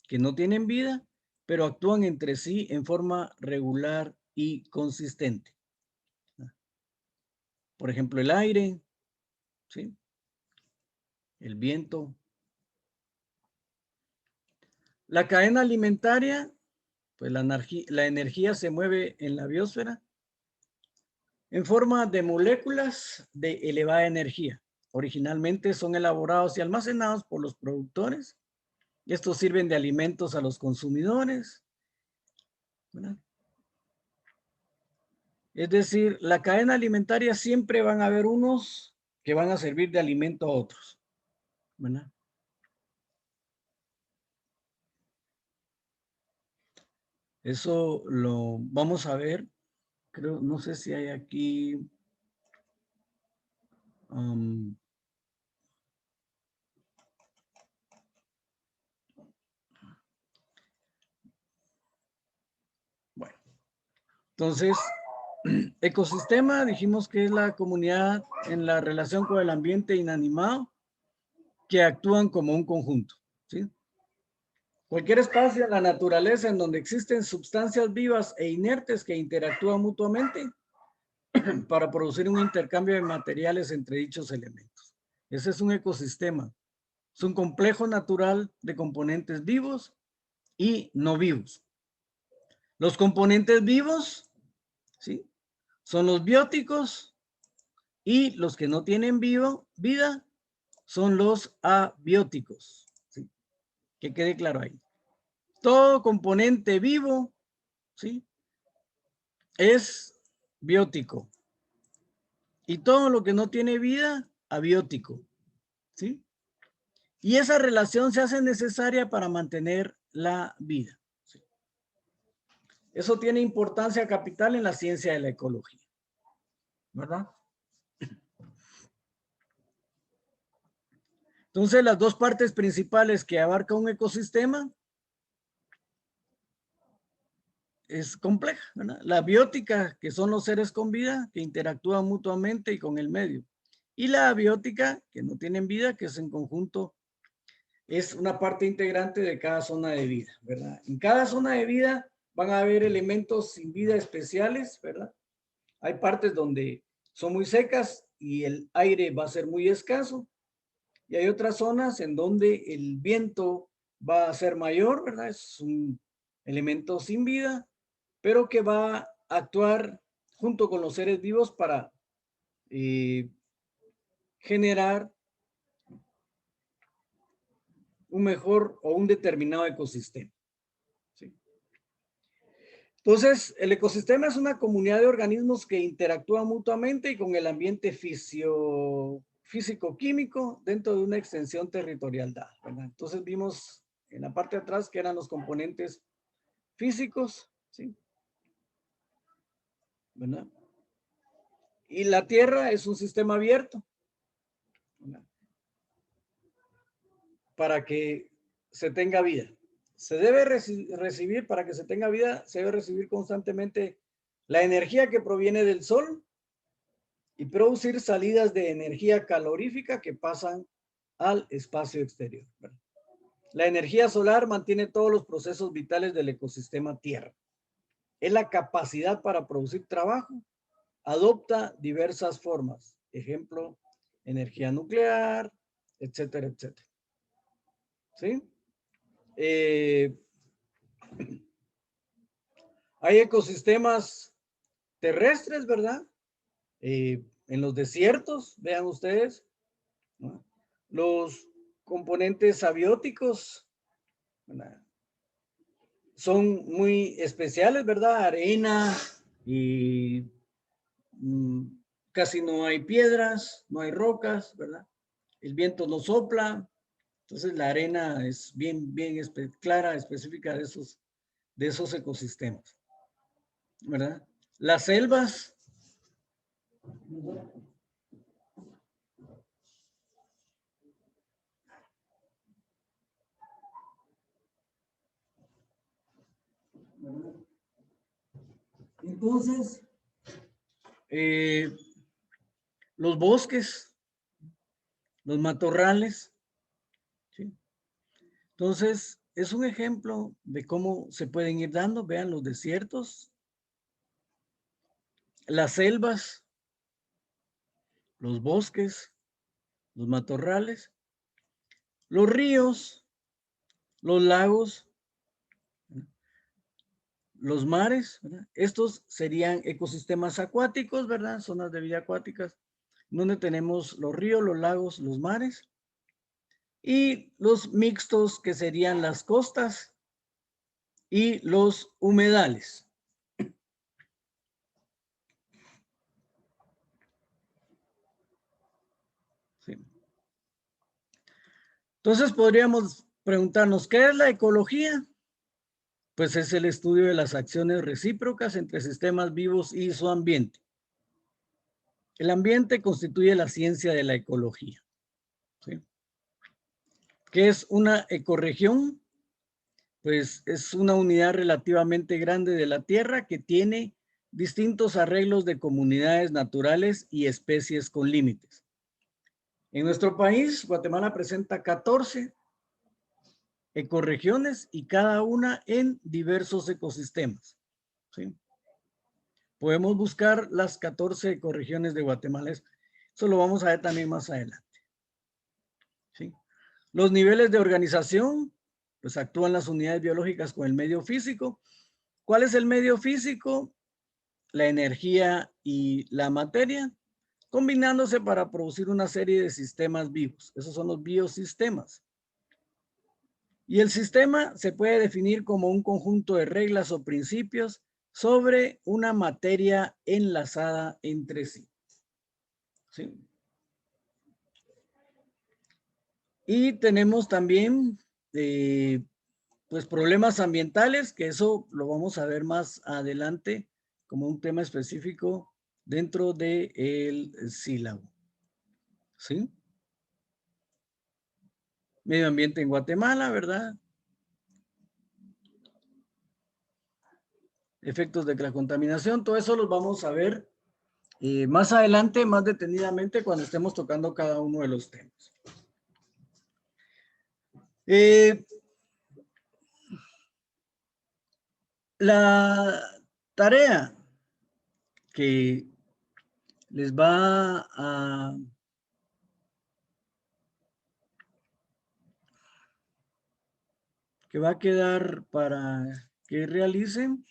que no tienen vida, pero actúan entre sí en forma regular y consistente. Por ejemplo, el aire, ¿sí? El viento. La cadena alimentaria, pues la energía se mueve en la biosfera en forma de moléculas de elevada energía. Originalmente son elaborados y almacenados por los productores. Estos sirven de alimentos a los consumidores, ¿verdad? Es decir, la cadena alimentaria siempre van a haber unos que van a servir de alimento a otros, ¿verdad? Eso lo vamos a ver. Creo, no sé si hay aquí. Bueno, entonces, ecosistema, dijimos que es la comunidad en la relación con el ambiente inanimado que actúan como un conjunto, ¿sí? Cualquier espacio en la naturaleza en donde existen sustancias vivas e inertes que interactúan mutuamente para producir un intercambio de materiales entre dichos elementos. Ese es un ecosistema. Es un complejo natural de componentes vivos y no vivos. Los componentes vivos, ¿sí? Son los bióticos y los que no tienen vida son los abióticos. ¿Sí? Que quede claro ahí. Todo componente vivo, ¿sí? Es biótico. Y todo lo que no tiene vida, abiótico. ¿Sí? Y esa relación se hace necesaria para mantener la vida. ¿Sí? Eso tiene importancia capital en la ciencia de la ecología. ¿Verdad? Entonces, las dos partes principales que abarca un ecosistema es compleja, ¿verdad? La biótica, que son los seres con vida, que interactúan mutuamente y con el medio. Y la abiótica, que no tienen vida, que es en conjunto, es una parte integrante de cada zona de vida, ¿verdad? En cada zona de vida van a haber elementos sin vida especiales, ¿verdad? Hay partes donde son muy secas y el aire va a ser muy escaso. y hay otras zonas en donde el viento va a ser mayor, ¿verdad? Es un elemento sin vida, pero que va a actuar junto con los seres vivos para generar un mejor o un determinado ecosistema. ¿Sí? Entonces, el ecosistema es una comunidad de organismos que interactúan mutuamente y con el ambiente físico-químico dentro de una extensión territorial dada, ¿verdad? Entonces vimos en la parte de atrás que eran los componentes físicos, ¿sí? ¿Verdad? Y la Tierra es un sistema abierto, ¿verdad? Para que se tenga vida. Se debe recibir, para que se tenga vida, se debe recibir constantemente la energía que proviene del Sol y producir salidas de energía calorífica que pasan al espacio exterior. La energía solar mantiene todos los procesos vitales del ecosistema Tierra. Es la capacidad para producir trabajo. Adopta diversas formas. Ejemplo, energía nuclear, etcétera, etcétera. ¿Sí? Hay ecosistemas terrestres, ¿verdad? En los desiertos, vean ustedes, ¿no? Los componentes abióticos, ¿verdad? Son muy especiales, ¿verdad? Arena y casi no hay piedras, no hay rocas, ¿verdad? El viento no sopla, entonces la arena es bien clara, específica de esos ecosistemas, ¿verdad? Las selvas, entonces, los bosques, los matorrales, ¿sí? Entonces, es un ejemplo de cómo se pueden ir dando. Vean los desiertos, las selvas, los bosques, los matorrales, los ríos, los lagos, los mares, ¿verdad? Estos serían ecosistemas acuáticos, ¿verdad? Zonas de vida acuáticas, donde tenemos los ríos, los lagos, los mares, y los mixtos, que serían las costas y los humedales. Sí. Entonces podríamos preguntarnos, ¿qué es la ecología? Pues es el estudio de las acciones recíprocas entre sistemas vivos y su ambiente. El ambiente constituye la ciencia de la ecología, ¿sí? ¿Qué es una ecorregión? Pues es una unidad relativamente grande de la Tierra que tiene distintos arreglos de comunidades naturales y especies con límites. En nuestro país, Guatemala presenta 14 ecorregiones y cada una en diversos ecosistemas, ¿sí? Podemos buscar las 14 ecorregiones de Guatemala. Eso lo vamos a ver también más adelante, ¿sí? Los niveles de organización, pues actúan las unidades biológicas con el medio físico. ¿Cuál es el medio físico? La energía y la materia, combinándose para producir una serie de sistemas vivos. Esos son los biosistemas. Y el sistema se puede definir como un conjunto de reglas o principios sobre una materia enlazada entre sí. ¿Sí? Y tenemos también pues problemas ambientales, que eso lo vamos a ver más adelante como un tema específico dentro del sílabo. ¿Sí? Medio ambiente en Guatemala, ¿verdad? Efectos de la contaminación, todo eso los vamos a ver más adelante, más detenidamente, cuando estemos tocando cada uno de los temas. La tarea que les va a que va a quedar para que realicen.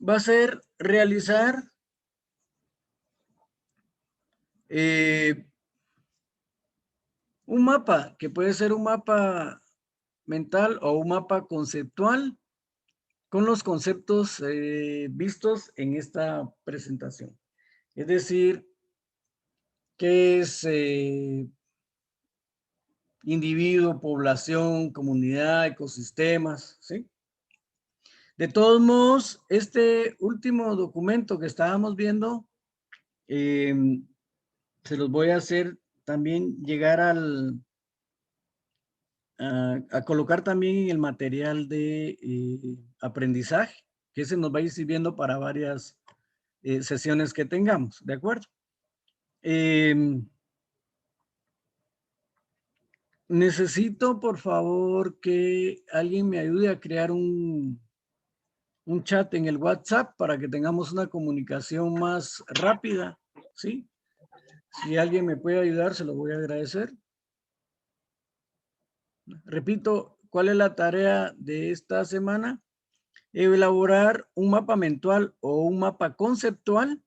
Va a ser realizar un mapa, que puede ser un mapa mental o un mapa conceptual con los conceptos vistos en esta presentación. Es decir, qué es individuo, población, comunidad, ecosistemas, ¿sí? De todos modos, este último documento que estábamos viendo, se los voy a hacer también llegar a colocar también en el material de aprendizaje, que ese nos va a ir sirviendo para varias sesiones que tengamos, ¿de acuerdo? Necesito, por favor, que alguien me ayude a crear un chat en el WhatsApp para que tengamos una comunicación más rápida, ¿sí? Si alguien me puede ayudar, se lo voy a agradecer. Repito, ¿cuál es la tarea de esta semana? Elaborar un mapa mental o un mapa conceptual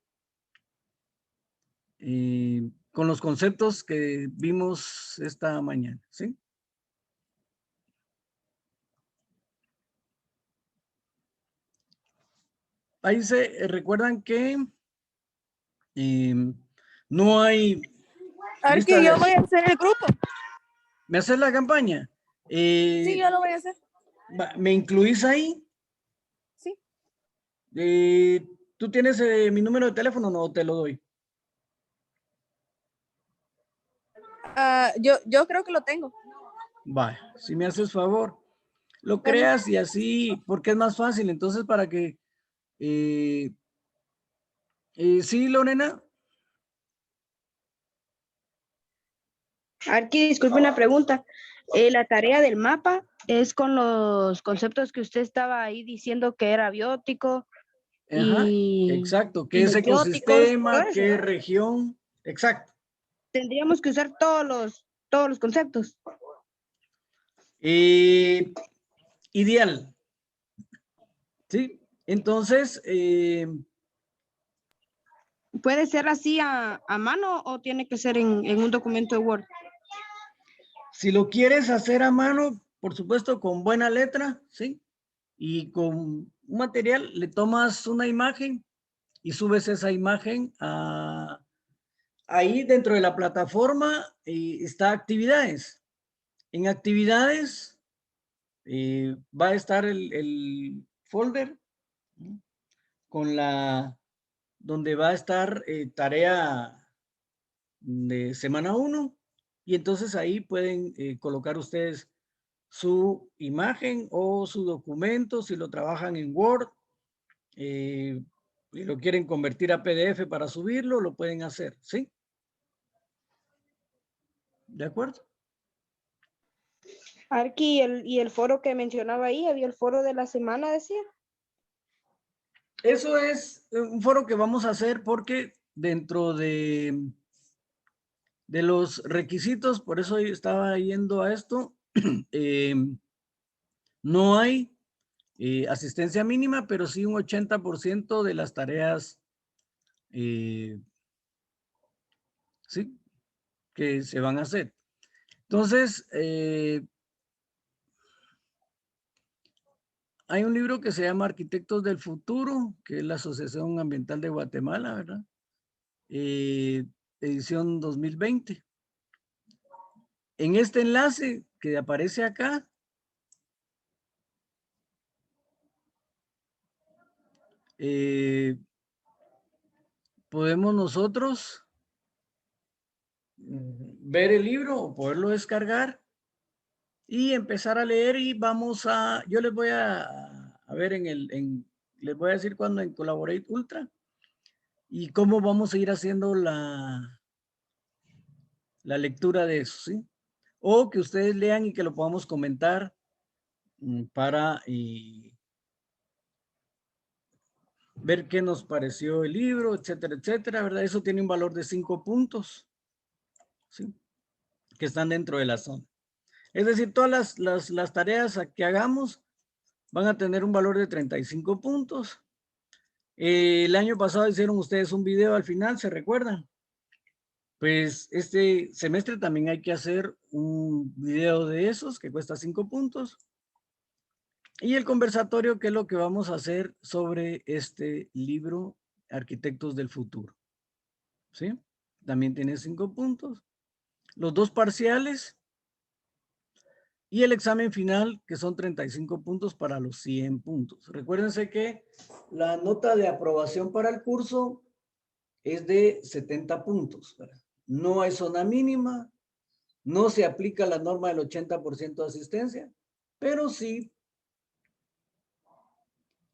con los conceptos que vimos esta mañana, ¿sí? Ahí se recuerdan que no hay lista Arqui, de... yo voy a hacer el grupo. ¿Me haces la campaña? Sí, yo lo voy a hacer. ¿Me incluís ahí? Sí. ¿Tú tienes mi número de teléfono o no te lo doy? Yo creo que lo tengo. Vale, si me haces favor, lo Bueno. creas y así, porque es más fácil. Entonces, para que... sí, Lorena. Arqui, disculpe una pregunta. La tarea del mapa es con los conceptos que usted estaba ahí diciendo que era biótico Ajá, y, exacto. ¿Qué y es los bióticos, todo ecosistema? eso. ¿Qué es región? Exacto. Tendríamos que usar todos los conceptos. Ideal. ¿Sí? Entonces, ¿Puede ser así a mano o tiene que ser en un documento de Word? si lo quieres hacer a mano, por supuesto, con buena letra, ¿sí? Y con un material, le tomas una imagen y subes esa imagen ahí dentro de la plataforma está actividades. En actividades va a estar el folder con donde va a estar tarea de semana 1 y entonces ahí pueden colocar ustedes su imagen o su documento si lo trabajan en Word y lo quieren convertir a PDF para subirlo, lo pueden hacer, ¿sí? ¿De acuerdo? Arqui, y el foro que mencionaba ahí, había el foro de la semana, decía. Eso es un foro que vamos a hacer porque dentro de los requisitos, por eso estaba yendo a esto, no hay asistencia mínima, pero sí un 80% de las tareas sí, que se van a hacer. Entonces, hay un libro que se llama Arquitectos del Futuro, que es la Asociación Ambiental de Guatemala, ¿verdad? Edición 2020. En este enlace que aparece acá, podemos nosotros ver el libro o poderlo descargar y empezar a leer y vamos a, yo les voy a ver en Les voy a decir cuando en Collaborate Ultra y cómo vamos a ir haciendo la lectura de eso, ¿sí? O que ustedes lean y que lo podamos comentar para ver qué nos pareció el libro, etcétera, etcétera, ¿verdad? Eso tiene un valor de 5 puntos, ¿sí? Que están dentro de la zona. Es decir, todas las tareas que hagamos van a tener un valor de 35 puntos. El año pasado hicieron ustedes un video al final, ¿se recuerdan? Pues este semestre también hay que hacer un video de esos que cuesta 5 puntos. Y el conversatorio, que es lo que vamos a hacer sobre este libro, Arquitectos del Futuro. ¿Sí? También tiene 5 puntos. Los 2 parciales y el examen final, que son 35 puntos para los 100 puntos. Recuérdense que la nota de aprobación para el curso es de 70 puntos. ¿Verdad? No hay zona mínima, no se aplica la norma del 80% de asistencia, pero sí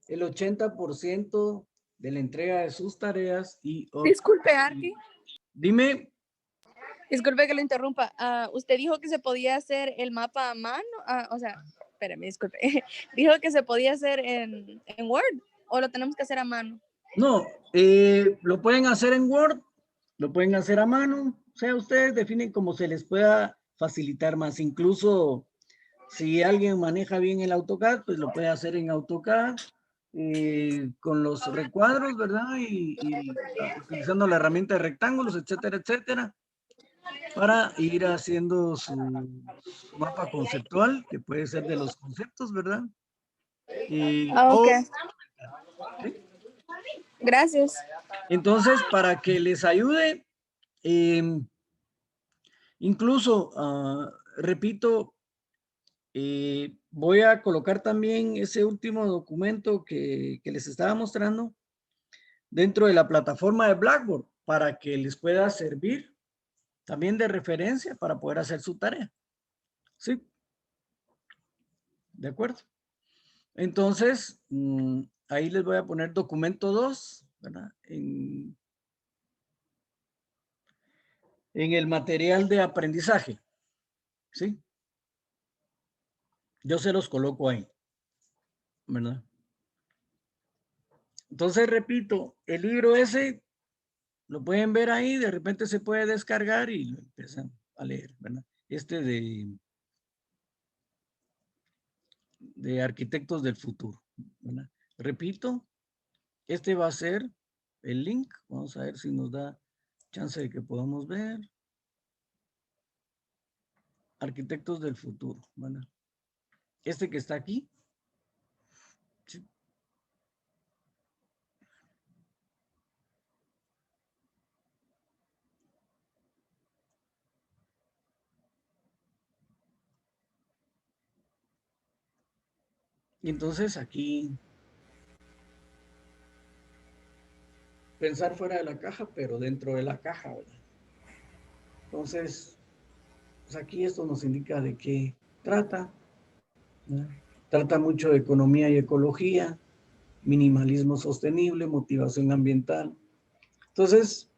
el 80% de la entrega de sus tareas y... Disculpe, Arqui. Dime. Disculpe que lo interrumpa. Usted dijo que se podía hacer el mapa a mano. O sea, espérame, disculpe. Dijo que se podía hacer en Word o lo tenemos que hacer a mano. No, lo pueden hacer en Word, lo pueden hacer a mano. O sea, ustedes definen cómo se les pueda facilitar más. Incluso si alguien maneja bien el AutoCAD, pues lo puede hacer en AutoCAD. Con los recuadros, ¿verdad? Y utilizando la herramienta de rectángulos, etcétera, etcétera, para ir haciendo su mapa conceptual, que puede ser de los conceptos, ¿verdad? Ok. ¿Sí? Gracias. Entonces, para que les ayude, incluso, repito, voy a colocar también ese último documento que les estaba mostrando dentro de la plataforma de Blackboard para que les pueda servir también de referencia para poder hacer su tarea. ¿Sí? ¿De acuerdo? Entonces, ahí les voy a poner documento 2, ¿verdad? En el material de aprendizaje. ¿Sí? Yo se los coloco ahí, ¿verdad? Entonces, repito, el libro ese lo pueden ver ahí, de repente se puede descargar y lo empiezan a leer, ¿verdad? Este de Arquitectos del Futuro, ¿verdad? Repito, este va a ser el link. Vamos a ver si nos da chance de que podamos ver. Arquitectos del Futuro, ¿verdad? Este que está aquí. Sí. Y entonces aquí pensar fuera de la caja, pero dentro de la caja, ¿verdad? Entonces, pues aquí esto nos indica de qué trata, ¿verdad? Trata mucho de economía y ecología, minimalismo sostenible, motivación ambiental. Entonces,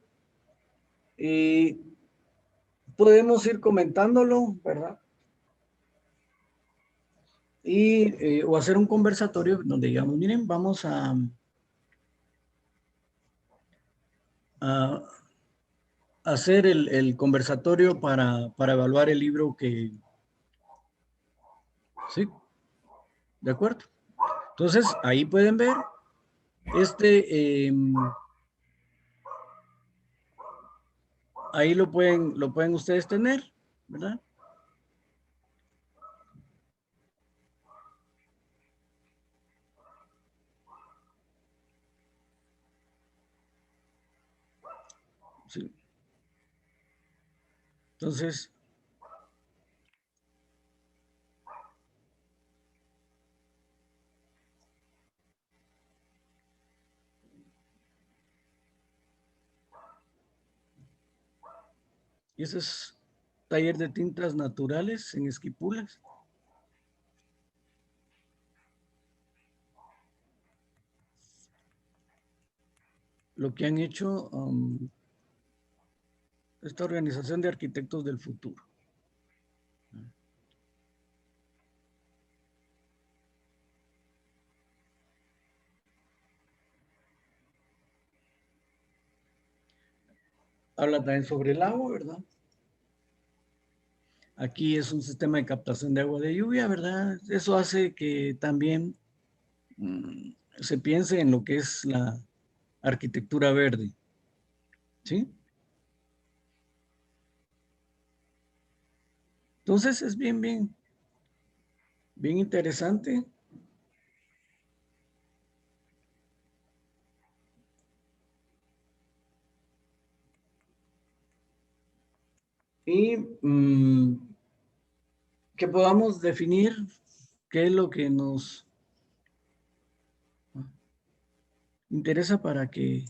podemos ir comentándolo, ¿verdad? Y, o hacer un conversatorio donde digamos, miren, vamos a hacer el conversatorio para evaluar el libro que... Sí, ¿de acuerdo? Entonces, ahí pueden ver, ahí lo pueden ustedes tener, ¿verdad? Sí. Entonces, y ese es taller de tintas naturales en Esquipulas. lo que han hecho esta organización de arquitectos del futuro. Habla también sobre el agua, ¿verdad? Aquí es un sistema de captación de agua de lluvia, ¿verdad? Eso hace que también se piense en lo que es la arquitectura verde, ¿sí? Entonces es bien interesante. Y que podamos definir qué es lo que nos interesa para que,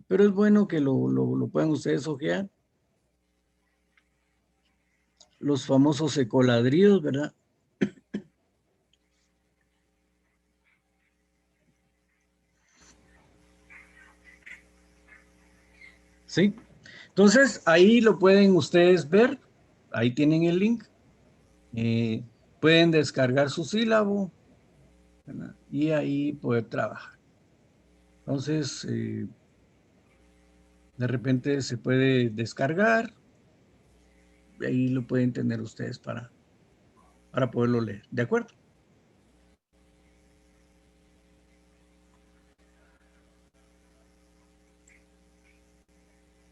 pero es bueno que lo puedan ustedes ojear. Los famosos ecoladridos, ¿verdad? Sí. Entonces, ahí lo pueden ustedes ver. Ahí tienen el link. Pueden descargar su sílabo, ¿verdad? Y ahí poder trabajar. Entonces, de repente se puede descargar. Ahí lo pueden tener ustedes para poderlo leer. ¿De acuerdo?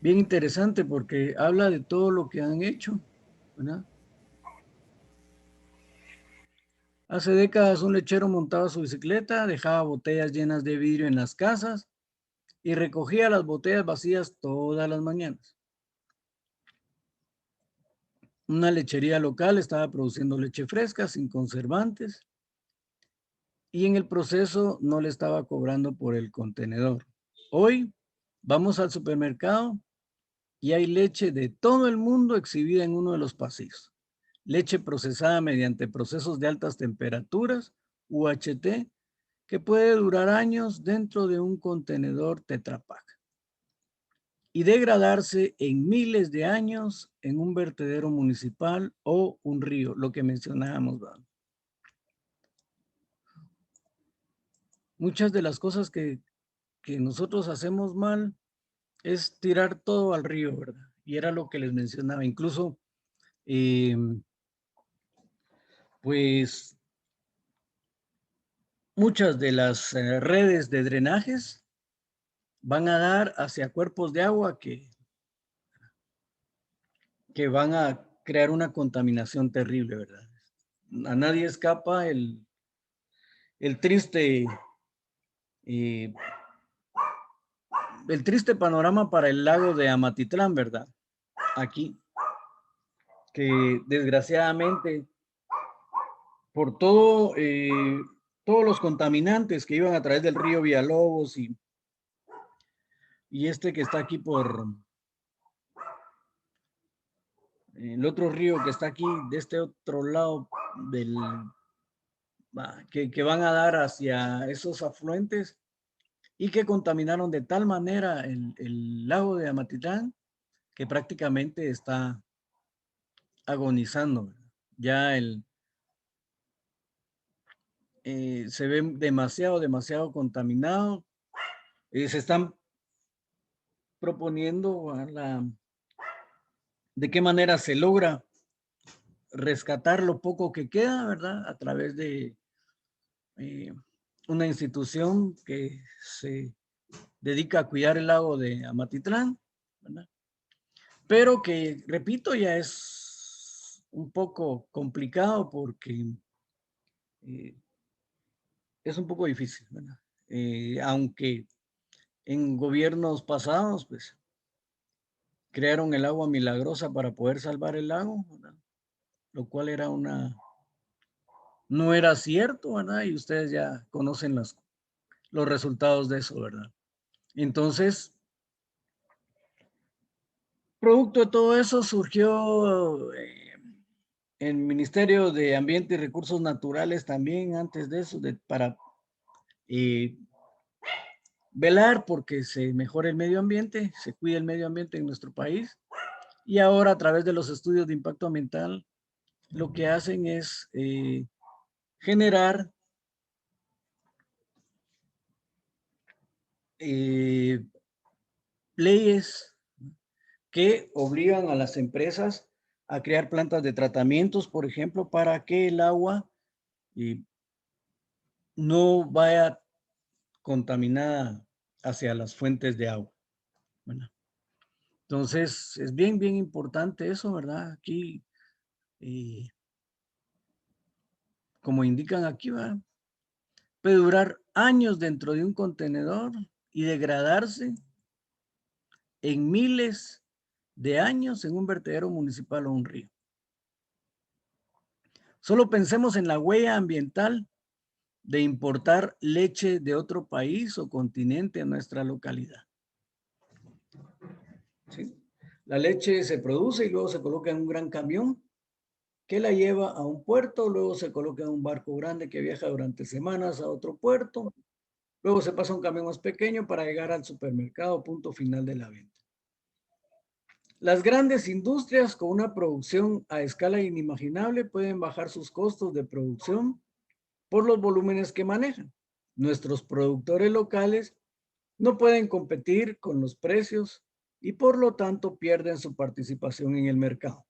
Bien interesante porque habla de todo lo que han hecho, ¿verdad? Hace décadas un lechero montaba su bicicleta, dejaba botellas llenas de vidrio en las casas y recogía las botellas vacías todas las mañanas. Una lechería local estaba produciendo leche fresca, sin conservantes, y en el proceso no le estaba cobrando por el contenedor. Hoy vamos al supermercado y hay leche de todo el mundo exhibida en uno de los pasillos. Leche procesada mediante procesos de altas temperaturas, UHT, que puede durar años dentro de un contenedor Tetra Pak y degradarse en miles de años en un vertedero municipal o un río, lo que mencionábamos, ¿verdad? Muchas de las cosas que nosotros hacemos mal es tirar todo al río, ¿verdad? Y era lo que les mencionaba. Incluso, pues, muchas de las redes de drenajes van a dar hacia cuerpos de agua que van a crear una contaminación terrible, ¿verdad? A nadie escapa el triste el triste panorama para el lago de Amatitlán, ¿verdad? Aquí, que desgraciadamente por todos los contaminantes que iban a través del río Villalobos y este que está aquí por el otro río que está aquí de este otro lado del que van a dar hacia esos afluentes y que contaminaron de tal manera el lago de Amatitlán que prácticamente está agonizando. Ya se ve demasiado contaminado. Se están proponiendo de qué manera se logra rescatar lo poco que queda, ¿verdad? A través de una institución que se dedica a cuidar el lago de Amatitlán, ¿verdad? Pero que, repito, ya es un poco complicado porque es un poco difícil, ¿verdad? Aunque en gobiernos pasados, pues, crearon el agua milagrosa para poder salvar el lago, ¿verdad? Lo cual era no era cierto, ¿verdad? Y ustedes ya conocen los resultados de eso, ¿verdad? Entonces, producto de todo eso surgió el Ministerio de Ambiente y Recursos Naturales también antes de eso, para velar porque se mejore el medio ambiente, se cuide el medio ambiente en nuestro país. Y ahora a través de los estudios de impacto ambiental, lo que hacen es generar leyes que obligan a las empresas a crear plantas de tratamientos, por ejemplo, para que el agua no vaya contaminada hacia las fuentes de agua. Bueno, entonces, es bien, bien importante eso, ¿verdad? Aquí, como indican aquí, ¿verdad? Puede durar años dentro de un contenedor y degradarse en miles de años en un vertedero municipal o un río. Solo pensemos en la huella ambiental de importar leche de otro país o continente a nuestra localidad. ¿Sí? La leche se produce y luego se coloca en un gran camión que la lleva a un puerto, luego se coloca en un barco grande que viaja durante semanas a otro puerto, luego se pasa a un camión más pequeño para llegar al supermercado, punto final de la venta. Las grandes industrias con una producción a escala inimaginable pueden bajar sus costos de producción por los volúmenes que manejan. Nuestros productores locales no pueden competir con los precios y por lo tanto pierden su participación en el mercado.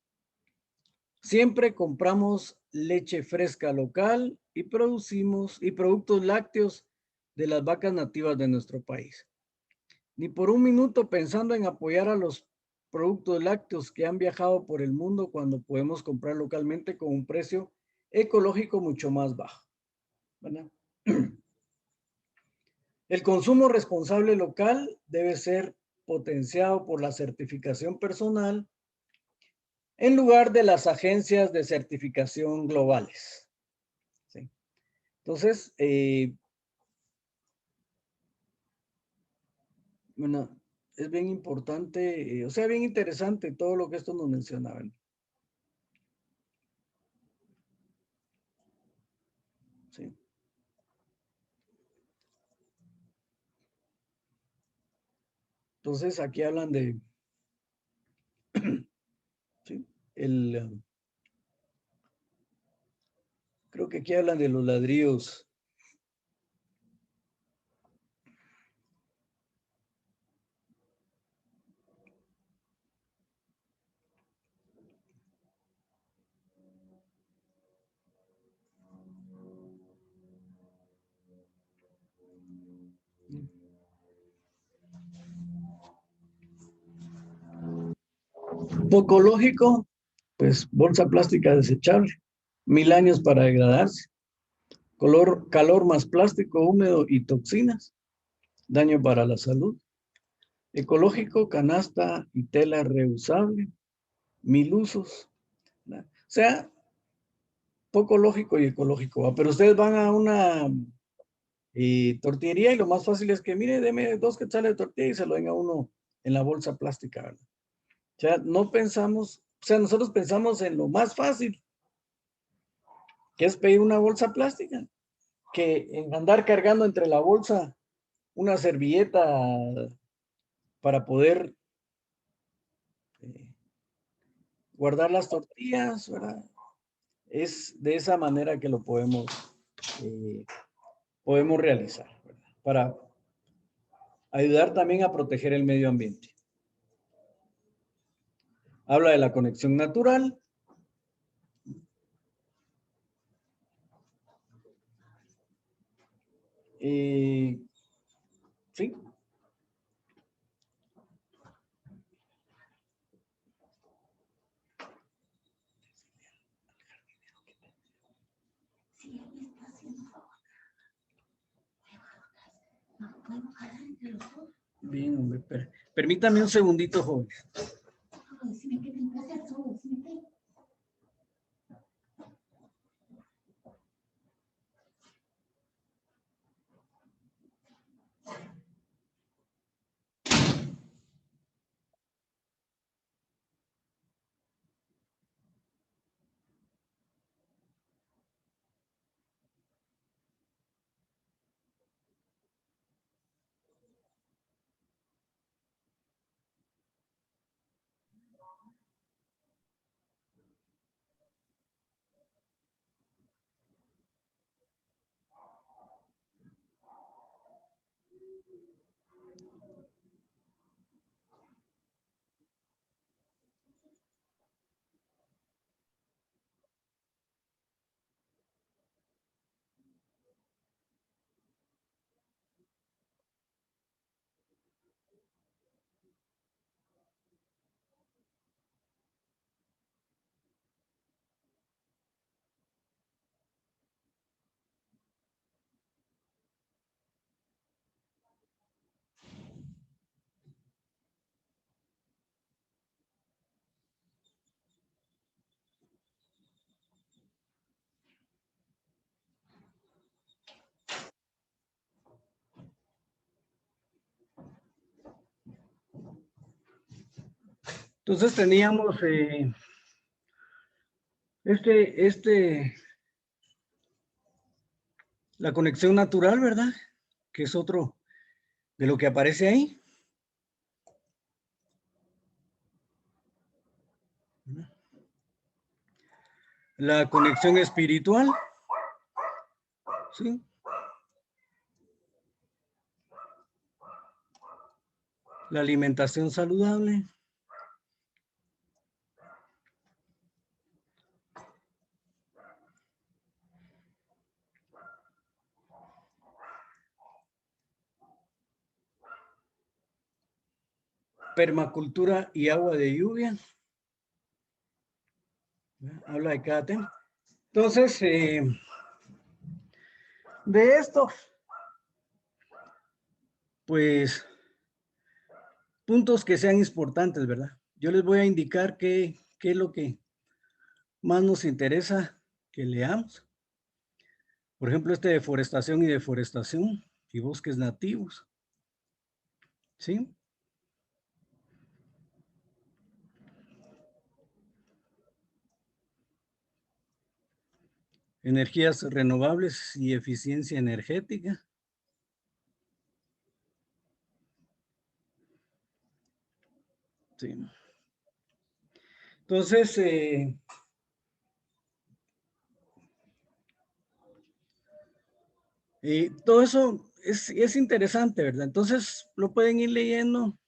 Siempre compramos leche fresca local y productos lácteos de las vacas nativas de nuestro país. Ni por un minuto pensando en apoyar a los productos lácteos que han viajado por el mundo cuando podemos comprar localmente con un precio ecológico mucho más bajo, ¿verdad? El consumo responsable local debe ser potenciado por la certificación personal en lugar de las agencias de certificación globales. ¿Sí? Entonces, bueno, es bien importante, o sea, bien interesante todo lo que esto nos menciona, ¿verdad? Sí. Entonces, aquí hablan de, ¿sí? Creo que aquí hablan de los ladrillos. Poco lógico, pues bolsa plástica desechable, 1000 años para degradarse. Calor más plástico húmedo y toxinas, daño para la salud. Ecológico, canasta y tela reusable, 1000 usos. ¿No? O sea, poco lógico y ecológico, ¿va? Pero ustedes van a una tortillería y lo más fácil es que, mire, deme 2 quetzales de tortilla y se lo den a uno en la bolsa plástica, ¿verdad? O sea, no pensamos, o sea, nosotros pensamos en lo más fácil, que es pedir una bolsa plástica, que en andar cargando entre la bolsa una servilleta para poder guardar las tortillas, ¿verdad? Es de esa manera que lo podemos realizar, ¿verdad? Para ayudar también a proteger el medio ambiente. Habla de la conexión natural. Sí. Bien, hombre, permítame un segundito, joven. Entonces teníamos la conexión natural, ¿verdad? Que es otro de lo que aparece ahí. La conexión espiritual. ¿Sí? La alimentación saludable. Permacultura y agua de lluvia. Habla de cada tema. Entonces, de esto, pues, puntos que sean importantes, ¿verdad? Yo les voy a indicar qué es lo que más nos interesa que leamos. Por ejemplo, deforestación y bosques nativos. ¿Sí? Energías renovables y eficiencia energética. Sí. Entonces, todo eso es interesante, ¿verdad? Entonces, lo pueden ir leyendo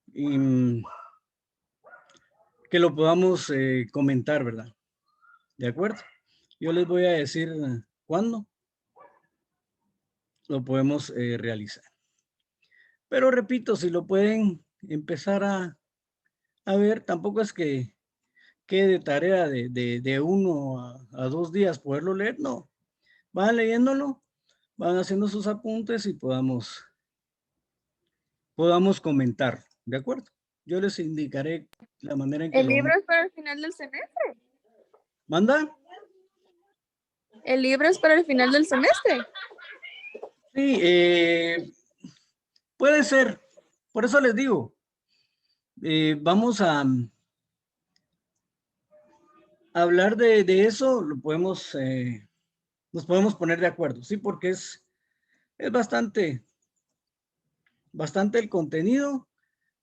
y que lo podamos comentar, ¿verdad? ¿De acuerdo? Yo les voy a decir cuándo lo podemos realizar. Pero repito, si lo pueden empezar a ver, tampoco es que quede de tarea de 1 a 2 días poderlo leer, no. Van leyéndolo, van haciendo sus apuntes y podamos comentar, ¿de acuerdo? Yo les indicaré la manera en que ¿El lo libro vamos. es para el final del semestre? ¿Manda? ¿El libro es para el final del semestre? Sí, puede ser. Por eso les digo, vamos a hablar de eso, lo podemos, nos podemos poner de acuerdo, ¿sí? Porque es bastante el contenido,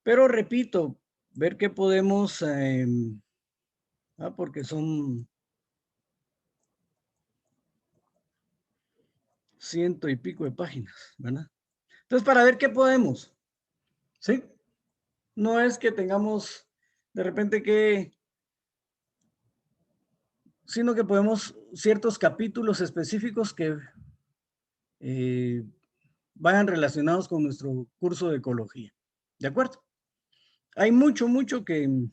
pero repito, ver qué podemos, porque son 100 y pico de páginas, ¿verdad? Entonces, para ver qué podemos, ¿sí? No es que tengamos de repente sino que podemos ciertos capítulos específicos que vayan relacionados con nuestro curso de ecología, ¿de acuerdo? Hay mucho que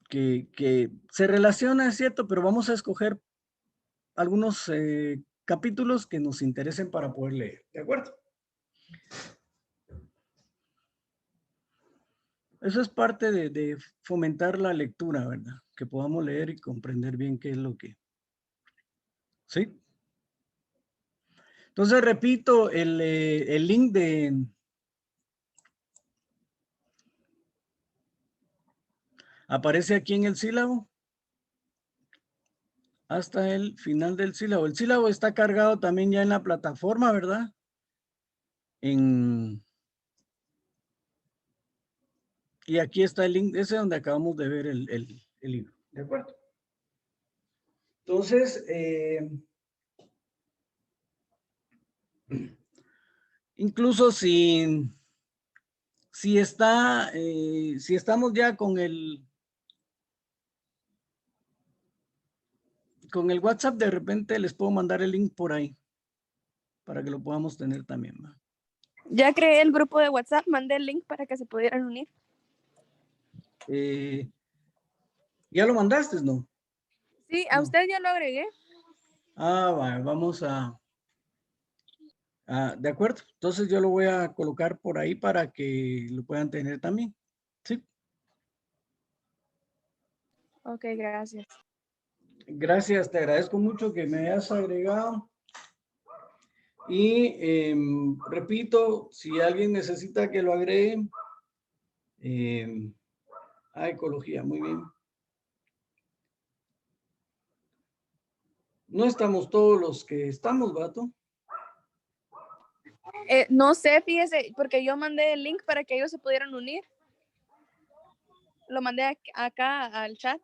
se relaciona, es cierto, pero vamos a escoger algunos capítulos que nos interesen para poder leer, ¿de acuerdo? Eso es parte de fomentar la lectura, ¿verdad? Que podamos leer y comprender bien qué es lo que... ¿Sí? Entonces, repito, el link aparece aquí en el sílabo. Hasta el final del sílabo. El sílabo está cargado también ya en la plataforma, ¿verdad? Y aquí está el link, ese donde acabamos de ver el libro. ¿De acuerdo? Entonces, incluso si estamos ya con el WhatsApp, de repente les puedo mandar el link por ahí para que lo podamos tener también, ¿va? Ya creé el grupo de WhatsApp, mandé el link para que se pudieran unir. ¿Ya lo mandaste, no? Sí, a usted ya lo agregué. Vamos de acuerdo. Entonces yo lo voy a colocar por ahí para que lo puedan tener también. Sí. Ok, gracias. Gracias, te agradezco mucho que me hayas agregado. Y repito, si alguien necesita que lo agregue, a ecología, muy bien. No estamos todos los que estamos, vato. No sé, fíjese, porque yo mandé el link para que ellos se pudieran unir. Lo mandé acá al chat.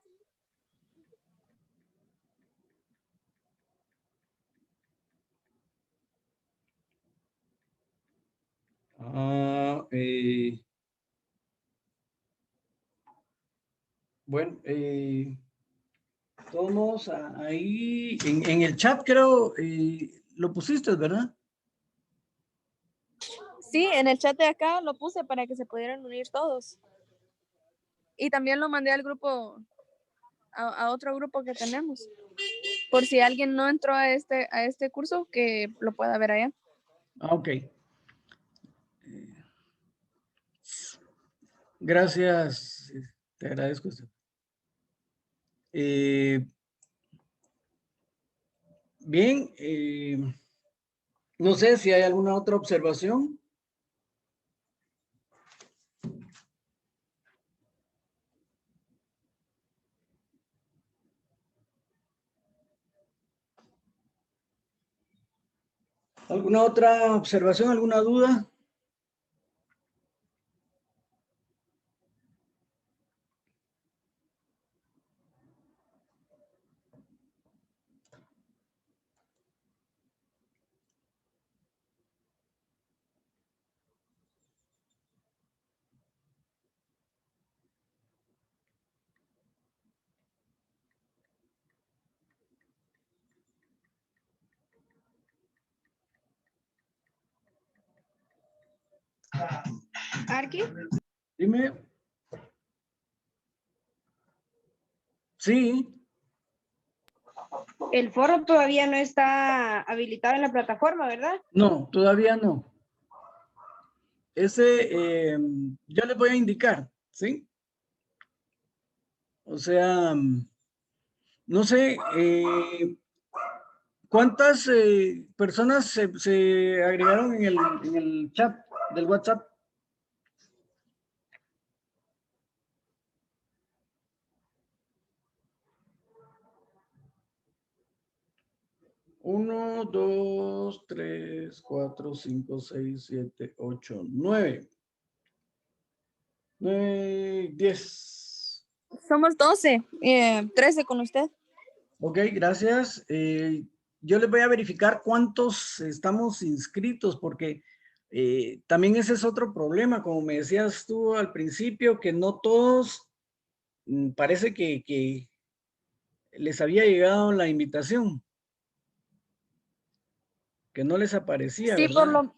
Bueno, todos modos, ahí en el chat creo, lo pusiste, ¿verdad? Sí, en el chat de acá lo puse para que se pudieran unir todos. Y también lo mandé al grupo, a otro grupo que tenemos. Por si alguien no entró a este curso, que lo pueda ver allá. Ok. Gracias, te agradezco. Bien, no sé si hay alguna otra observación. ¿Alguna otra observación, alguna duda? Arqui, Dime. Sí, el foro todavía no está habilitado en la plataforma, ¿verdad? no, todavía no. Ese, yo les voy a indicar, ¿sí? O sea, no sé, ¿cuántas personas se agregaron en el chat del WhatsApp? Uno, dos, tres, cuatro, cinco, seis, siete, ocho, nueve. 9, 10. Somos 12, 13 con usted. Ok, gracias. Yo les voy a verificar cuántos estamos inscritos, porque también ese es otro problema, como me decías tú al principio, que no todos parece que les había llegado la invitación, que no les aparecía, Sí, ¿verdad?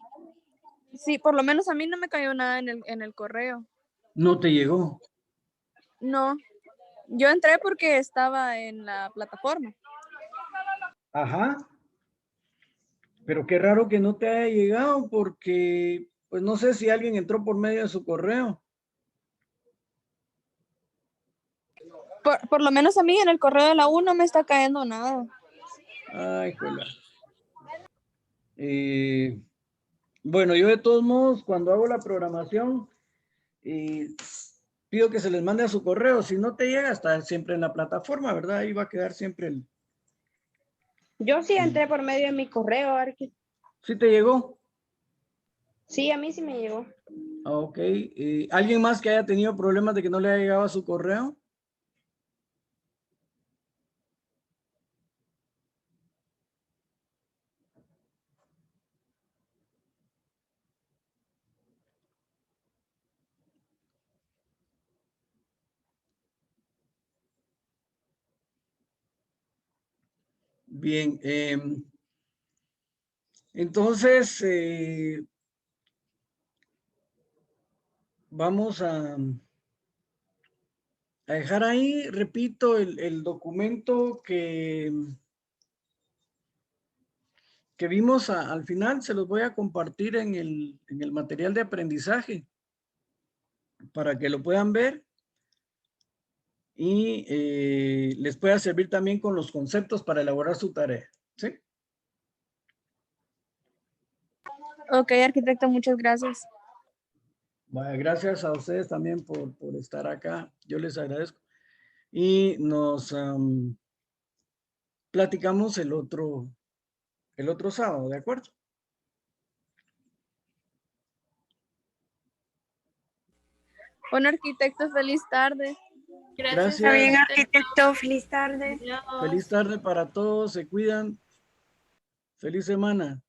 por lo menos a mí no me cayó nada en el correo. No te llegó. No, yo entré porque estaba en la plataforma. Ajá. Pero qué raro que no te haya llegado, porque pues no sé si alguien entró por medio de su correo. Por lo menos a mí en el correo de la U no me está cayendo nada. Ay, juela. Bueno, yo de todos modos, cuando hago la programación, pido que se les mande a su correo. Si no te llega, está siempre en la plataforma, ¿verdad? Ahí va a quedar siempre el... Yo sí entré por medio de mi correo, Arqui. ¿Sí te llegó? Sí, a mí sí me llegó. Ah, ok. ¿Alguien más que haya tenido problemas de que no le haya llegado a su correo? Bien. Entonces, vamos a dejar ahí, repito, el documento que vimos al final, se los voy a compartir en el material de aprendizaje para que lo puedan ver y les pueda servir también con los conceptos para elaborar su tarea. ¿Sí? Ok, arquitecto, muchas gracias. Vaya, gracias a ustedes también por estar acá. Yo les agradezco. Y nos platicamos el otro sábado, ¿de acuerdo? Bueno, arquitecto, feliz tarde. Gracias. Está bien, arquitecto. Feliz tarde. Feliz tarde para todos. Se cuidan. Feliz semana.